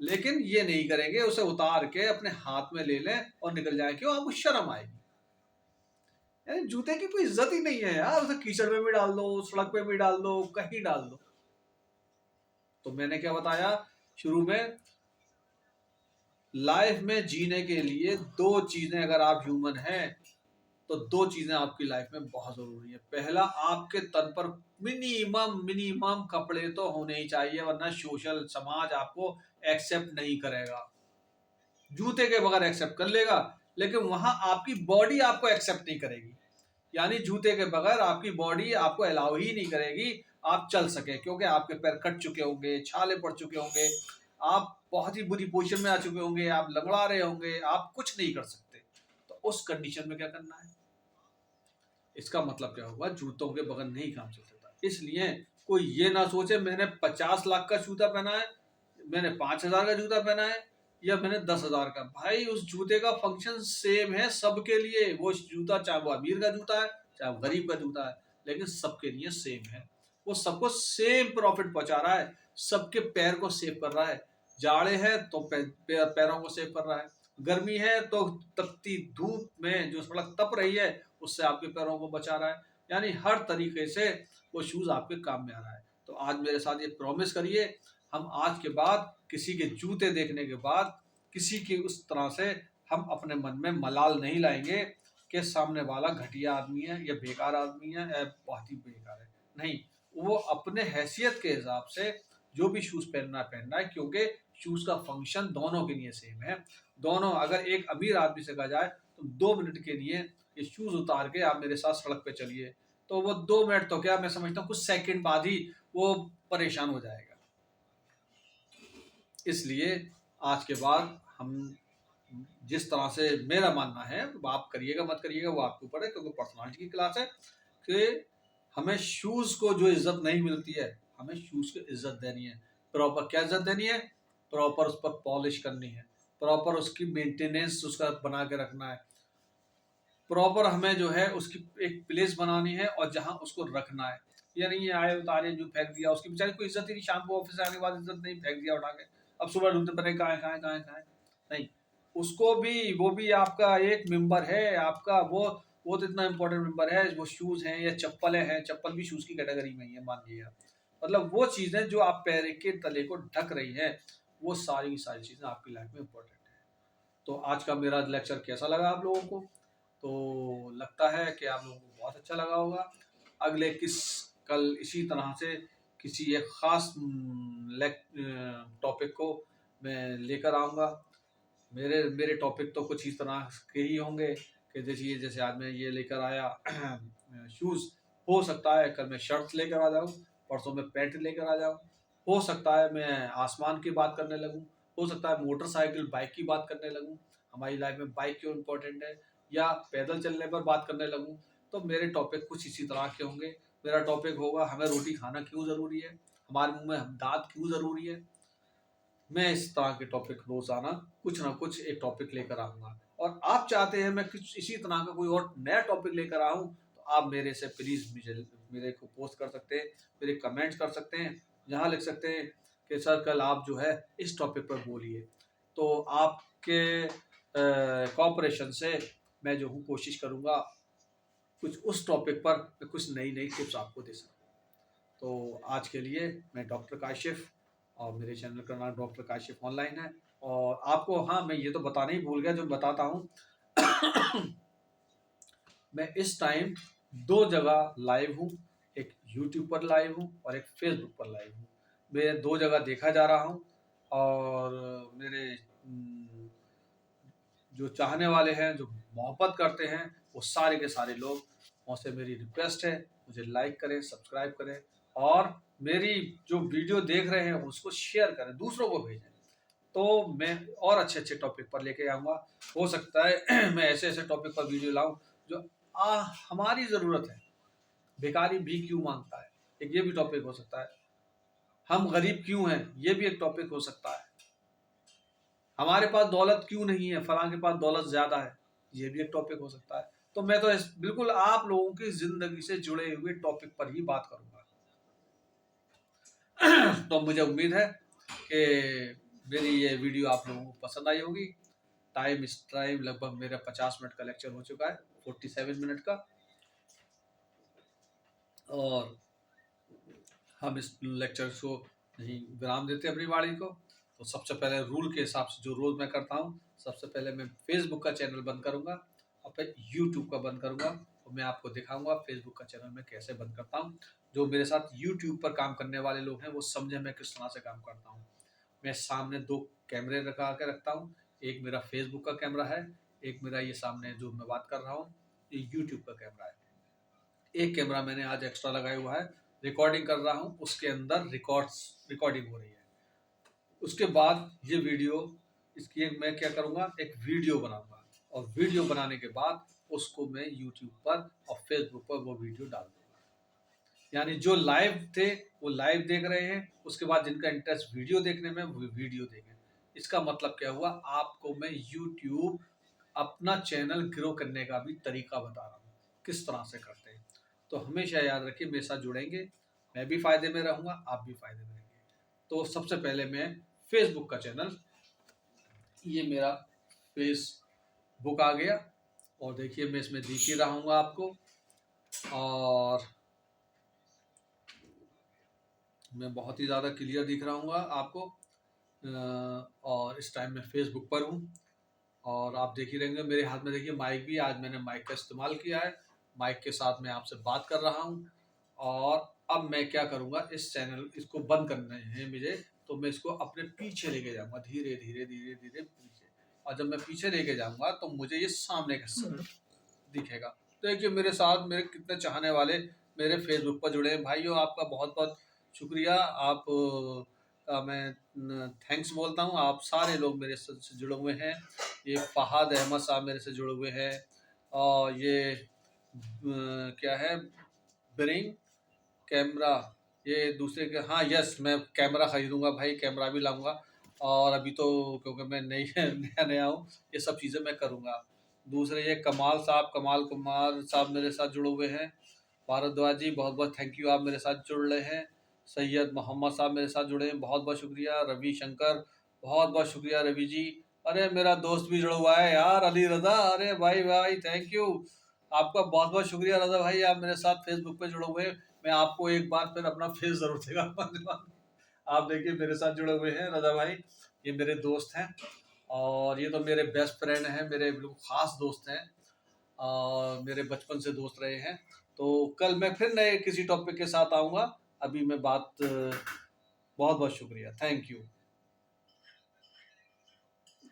लेकिन ये नहीं करेंगे, उसे उतार के अपने हाथ में ले लें और निकल जाए, क्यों? आपको शर्म आएगी। यानी जूते की कोई इज्जत ही नहीं है यार, उसे कीचड़ में भी डाल दो, सड़क पे भी डाल दो, कहीं डाल दो। तो मैंने क्या बताया शुरू में, लाइफ में जीने के लिए दो चीजें, अगर आप ह्यूमन हैं तो दो चीजें आपकी लाइफ में बहुत जरूरी है। पहला, आपके तन पर मिनिमम मिनिमम कपड़े तो होने ही चाहिए, वरना सोशल समाज आपको एक्सेप्ट नहीं करेगा। जूते के बगैर एक्सेप्ट कर लेगा, लेकिन वहां आपकी बॉडी आपको एक्सेप्ट नहीं करेगी। यानी जूते के बगैर आपकी बॉडी आपको अलाउ ही नहीं करेगी आप चल सके, क्योंकि आपके पैर कट चुके होंगे, छाले पड़ चुके होंगे, आप बहुत ही बुरी पोजीशन में आ चुके होंगे, आप लंगड़ा रहे होंगे, आप कुछ नहीं कर सकते। तो उस कंडीशन में क्या करना है? इसका मतलब क्या हुआ? जूतों के बगैर नहीं काम चल सकता। इसलिए कोई ये ना सोचे मैंने 50 लाख का जूता पहना है, मैंने 5,000 का जूता पहना है, या मैंने 10,000 का। भाई उस जूते का फंक्शन सेम है सबके लिए। वो जूता चाहे वो अमीर का जूता है, चाहे वो गरीब का जूता है, लेकिन सबके लिए सेम है। वो सबको सेम प्रॉफिट पहुंचा रहा है, सबके पैर को सेव कर रहा है। जाड़े हैं तो पैरों को सेव कर रहा है, गर्मी है तो तपती धूप में जो सड़क तप रही है उससे आपके पैरों को बचा रहा है। यानी हर तरीके से वो शूज आपके काम में आ रहा है। तो आज मेरे साथ ये प्रॉमिस करिए, हम आज के बाद किसी के जूते देखने के बाद किसी की उस तरह से हम अपने मन में मलाल नहीं लाएंगे कि सामने वाला घटिया आदमी है या बेकार आदमी है या बहुत ही बेकार है। नहीं, वो अपने हैसियत के हिसाब से जो भी शूज पहनना है, क्योंकि शूज का फंक्शन दोनों के लिए सेम है। दोनों, अगर एक अमीर आदमी से कहा जाए तो 2 मिनट के लिए ये शूज उतार के आप मेरे साथ सड़क पे चलिए, तो वो 2 मिनट तो क्या, मैं समझता हूँ कुछ सेकंड बाद ही वो परेशान हो जाएगा। इसलिए आज के बाद हम जिस तरह से, मेरा मानना है, आप करिएगा मत करिएगा वो आपके ऊपर है, क्योंकि पर्सनालिटी की क्लास है, कि हमें शूज को जो इज्जत नहीं मिलती है, हमें शूज को इज्जत देनी है। प्रॉपर क्या इज्जत देनी है? प्रॉपर उस पर पॉलिश करनी है, प्रॉपर उसकी मेंटेनेंस उसका बना के रखना है, प्रॉपर हमें जो है उसकी एक प्लेस बनानी है और जहां उसको रखना है। ये नहीं है आए उतारे जो फेंक दिया, उसकी बेचारी कोई इज्जत ही नहीं, शाम को ऑफिस से आने के बाद इज्जत नहीं, फेंक दिया उठा के, अब सुबह ढूंढते पड़े कहाँ है, कहाँ है, कहाँ है, कहाँ है। नहीं, उसको भी, वो भी आपका एक मेंबर है, आपका वो तो इतना इंपॉर्टेंट मेंबर है। वो शूज हैं या चप्पलें हैं, चप्पल भी शूज की कैटेगरी में ही है, मान लीजिए आप। मतलब वो चीजें जो आप पैर के तले को ढक रही है, वो सारी की सारी चीजें आपकी लाइफ में इंपॉर्टेंट है। तो आज का मेरा लेक्चर कैसा लगा आप लोगों को? तो लगता है कि आप लोगों को बहुत अच्छा लगा होगा। अगले कल इसी तरह से किसी एक ख़ास टॉपिक को मैं लेकर आऊँगा। मेरे मेरे टॉपिक तो कुछ इस तरह के ही होंगे कि जैसे आज मैं ये लेकर आया शूज़, हो सकता है कल मैं शर्ट्स लेकर आ जाऊँ, परसों मैं पैंट लेकर आ जाऊँ, हो सकता है मैं आसमान की बात करने लगूँ, हो सकता है मोटरसाइकिल बाइक की बात करने लगूँ, हमारी लाइफ में बाइक क्यों इम्पोर्टेंट है, या पैदल चलने पर बात करने लगूँ। तो मेरे टॉपिक कुछ इसी तरह के होंगे। मेरा टॉपिक होगा हमें रोटी खाना क्यों ज़रूरी है, हमारे मुंह में दाँत क्यों ज़रूरी है। मैं इस तरह के टॉपिक रोज़ाना कुछ ना कुछ एक टॉपिक लेकर आऊँगा, और आप चाहते हैं मैं कुछ इसी तरह का कोई और नया टॉपिक लेकर आऊँ, तो आप मेरे से प्लीज़ मुझे मेरे को पोस्ट कर सकते हैं, मेरे कमेंट्स कर सकते हैं, जहाँ लिख सकते हैं कि सर कल आप जो है इस टॉपिक पर बोलिए। तो आपके कोऑपरेशन से मैं जो हूँ कोशिश करूँगा कुछ उस टॉपिक पर मैं कुछ नई नई टिप्स आपको दे सकूँ। तो आज के लिए मैं डॉक्टर काशिफ, और मेरे चैनल का नाम डॉक्टर काशिफ ऑनलाइन है। और आपको हाँ, मैं ये तो बताना ही भूल गया, जो बताता हूँ मैं इस टाइम 2 जगह लाइव हूँ, एक यूट्यूब पर लाइव हूँ और एक फेसबुक पर लाइव हूँ। मैं 2 जगह देखा जा रहा हूँ और मेरे जो चाहने वाले हैं, जो मोहब्बत करते हैं, वो सारे के सारे लोग, उनसे मेरी रिक्वेस्ट है, मुझे लाइक करें, सब्सक्राइब करें और मेरी जो वीडियो देख रहे हैं उसको शेयर करें, दूसरों को भेजें। तो मैं और अच्छे-अच्छे टॉपिक पर लेके आऊँगा। हो सकता है मैं ऐसे-ऐसे टॉपिक पर वीडियो लाऊँ जो हमारी ज़रूरत है। भिखारी भीख क्यों माँगता है? एक ये भी टॉपिक हो सकता है। हम गरीब क्यों हैं? ये भी एक टॉपिक हो सकता है। हमारे पास दौलत क्यों नहीं है? फलाँ के पास दौलत ज़्यादा है। ये भी एक टॉपिक हो सकता है। तो मैं तो इस बिल्कुल आप लोगों की ज़िंदगी से जुड़े हुए टॉपिक पर ही बात करूँगा। तो मुझे उम्मीद है कि मेरी ये वीडियो आप लोगों को पसंद आई होगी। इस टाइम लगभग मेरा 50 मिनट का लेक्चर हो चुका है, 47 मिनट का। और हम इस लेक्चर को यहीं विराम देते हैं अपनी वाणी को। तो सबसे पहले रूल के हिसाब से जो रोज़ मैं करता हूँ, सबसे पहले मैं फेसबुक का चैनल बंद करूँगा और फिर यूट्यूब का बंद करूँगा और मैं आपको दिखाऊँगा फेसबुक का चैनल मैं कैसे बंद करता हूँ। जो मेरे साथ यूट्यूब पर काम करने वाले लोग हैं, वो समझें मैं किस तरह से काम करता हूँ। मैं सामने 2 कैमरे लगा के रखता हूँ, एक मेरा फेसबुक का कैमरा है, एक मेरा ये सामने जो मैं बात कर रहा हूँ, ये यूट्यूब का कैमरा है। एक कैमरा मैंने आज एक्स्ट्रा लगाया हुआ है, रिकॉर्डिंग कर रहा हूँ, उसके अंदर रिकॉर्डिंग हो रही है। उसके बाद ये वीडियो, इसकी एक मैं क्या करूँगा, एक वीडियो बनाऊँगा और वीडियो बनाने के बाद उसको मैं यूट्यूब पर और फेसबुक पर वो वीडियो डाल दूँगा। यानी जो लाइव थे वो लाइव देख रहे हैं, उसके बाद जिनका इंटरेस्ट वीडियो देखने में वो वीडियो देखें। इसका मतलब क्या हुआ, आपको मैं यूट्यूब अपना चैनल ग्रो करने का भी तरीका बता रहा हूँ, किस तरह से करते हैं। तो हमेशा याद रखिए, मेरे साथ जुड़ेंगे, मैं भी फ़ायदे में रहूँगा, आप भी फ़ायदे में रहेंगे। तो सबसे पहले मैं फेसबुक का चैनल, ये मेरा फेसबुक आ गया और देखिए मैं इसमें दिख ही रहा हूँ आपको और मैं बहुत ही ज़्यादा क्लियर दिख रहा हूँ आपको। और इस टाइम मैं फेसबुक पर हूँ और आप देख ही रहेंगे मेरे हाथ में, देखिए माइक भी, आज मैंने माइक का इस्तेमाल किया है। माइक के साथ मैं आपसे बात कर रहा हूँ और अब मैं क्या करूँगा, इस चैनल इसको बंद करना है मुझे, तो मैं इसको अपने पीछे लेके जाऊँगा, धीरे धीरे धीरे धीरे पीछे। और जब मैं पीछे लेके जाऊँगा तो मुझे ये सामने का दिखेगा। तो देखिए मेरे साथ मेरे कितने चाहने वाले मेरे फेसबुक पर जुड़े हैं भाइयों, आपका बहुत बहुत शुक्रिया। आप मैं थैंक्स बोलता हूँ। आप सारे लोग मेरे से जुड़े हुए हैं। ये फहाद अहमद साहब मेरे से जुड़े हुए हैं और ये क्या है, ब्रिंग कैमरा, ये दूसरे के, हाँ यस, मैं कैमरा खरीदूंगा भाई, कैमरा भी लाऊंगा। और अभी तो क्योंकि मैं नई नया नया हूँ, ये सब चीज़ें मैं करूँगा। दूसरे ये कमाल साहब, कमाल कुमार साहब मेरे साथ जुड़े हुए हैं। भारद्वाज जी बहुत बहुत थैंक यू, आप मेरे साथ जुड़ रहे हैं। सैयद मोहम्मद साहब मेरे साथ जुड़े हैं, बहुत बहुत शुक्रिया। रवि शंकर, बहुत बहुत शुक्रिया रवि जी। अरे मेरा दोस्त भी जुड़ा हुआ है यार, अली रज़ा, अरे भाई भाई थैंक यू, आपका बहुत बहुत शुक्रिया रज़ा भाई, आप मेरे साथ फेसबुक पे जुड़े हुए हैं। मैं आपको एक बार फिर अपना फेस ज़रूर दिखाऊंगा। आप देखिए मेरे साथ जुड़े हुए हैं रज़ा भाई, ये मेरे दोस्त हैं और ये तो मेरे बेस्ट फ्रेंड हैं, मेरे बिल्कुल ख़ास दोस्त हैं और मेरे बचपन से दोस्त रहे हैं। तो कल मैं फिर नए किसी टॉपिक के साथ आऊँगा। अभी मैं बात, बहुत बहुत शुक्रिया, थैंक यू।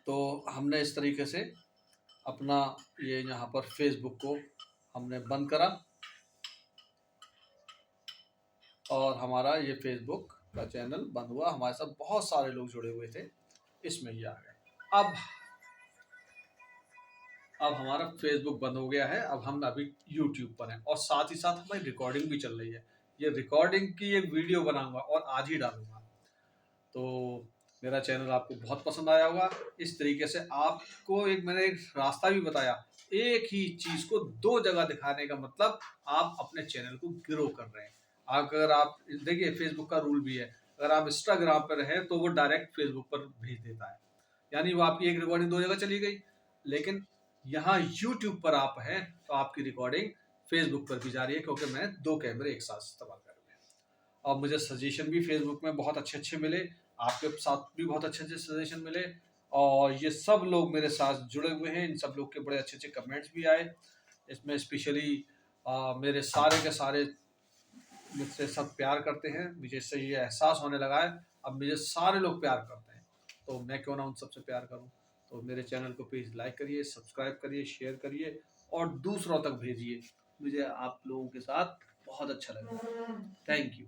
तो हमने इस तरीके से अपना ये यहाँ पर फेसबुक को हमने बंद करा और हमारा ये फेसबुक का चैनल बंद हुआ। हमारे साथ बहुत सारे लोग जुड़े हुए थे, इसमें ये आ गए। अब हमारा फेसबुक बंद हो गया है, अब हम अभी यूट्यूब पर हैं और साथ ही साथ हमारी रिकॉर्डिंग भी चल रही है। ये रिकॉर्डिंग की एक वीडियो बनाऊंगा और आज ही डालूंगा। तो मेरा चैनल आपको बहुत पसंद आया होगा। इस तरीके से आपको मैंने एक रास्ता भी बताया। एक ही चीज़ को 2 जगह दिखाने का मतलब आप अपने चैनल को ग्रो कर रहे हैं। अगर आप देखिए फेसबुक का रूल भी है, अगर आप इंस्टाग्राम पर हैं तो वो डायरेक्ट फेसबुक पर भेज देता है, यानी वो आपकी एक रिकॉर्डिंग 2 जगह चली गई। लेकिन यहाँ यूट्यूब पर आप हैं तो आपकी रिकॉर्डिंग फेसबुक पर भी जा रही है, क्योंकि मैंने 2 कैमरे एक साथ इस्तेमाल कर रहे हैं। और मुझे सजेशन भी फेसबुक में बहुत अच्छे अच्छे मिले, आपके साथ भी बहुत अच्छे अच्छे सजेशन मिले और ये सब लोग मेरे साथ जुड़े हुए हैं। इन सब लोग के बड़े अच्छे कमेंट्स भी आए। इसमें स्पेशली मेरे सारे के सारे मुझसे सब प्यार करते हैं। मुझे इससे ये एहसास होने लगा है अब मुझे सारे लोग प्यार करते हैं, तो मैं क्यों ना उन सबसे प्यार करूं। तो मेरे चैनल को प्लीज़ लाइक करिए, सब्सक्राइब करिए, शेयर करिए और दूसरों तक भेजिए। मुझे आप लोगों के साथ बहुत अच्छा लगा। Thank you.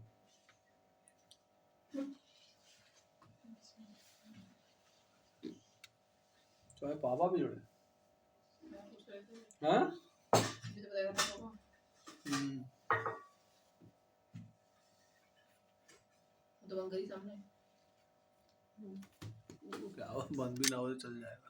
चाहे पापा भी जुड़े। हाँ? तो बंद करी सामने। क्या बंद भी ना हो तो चल जाएगा।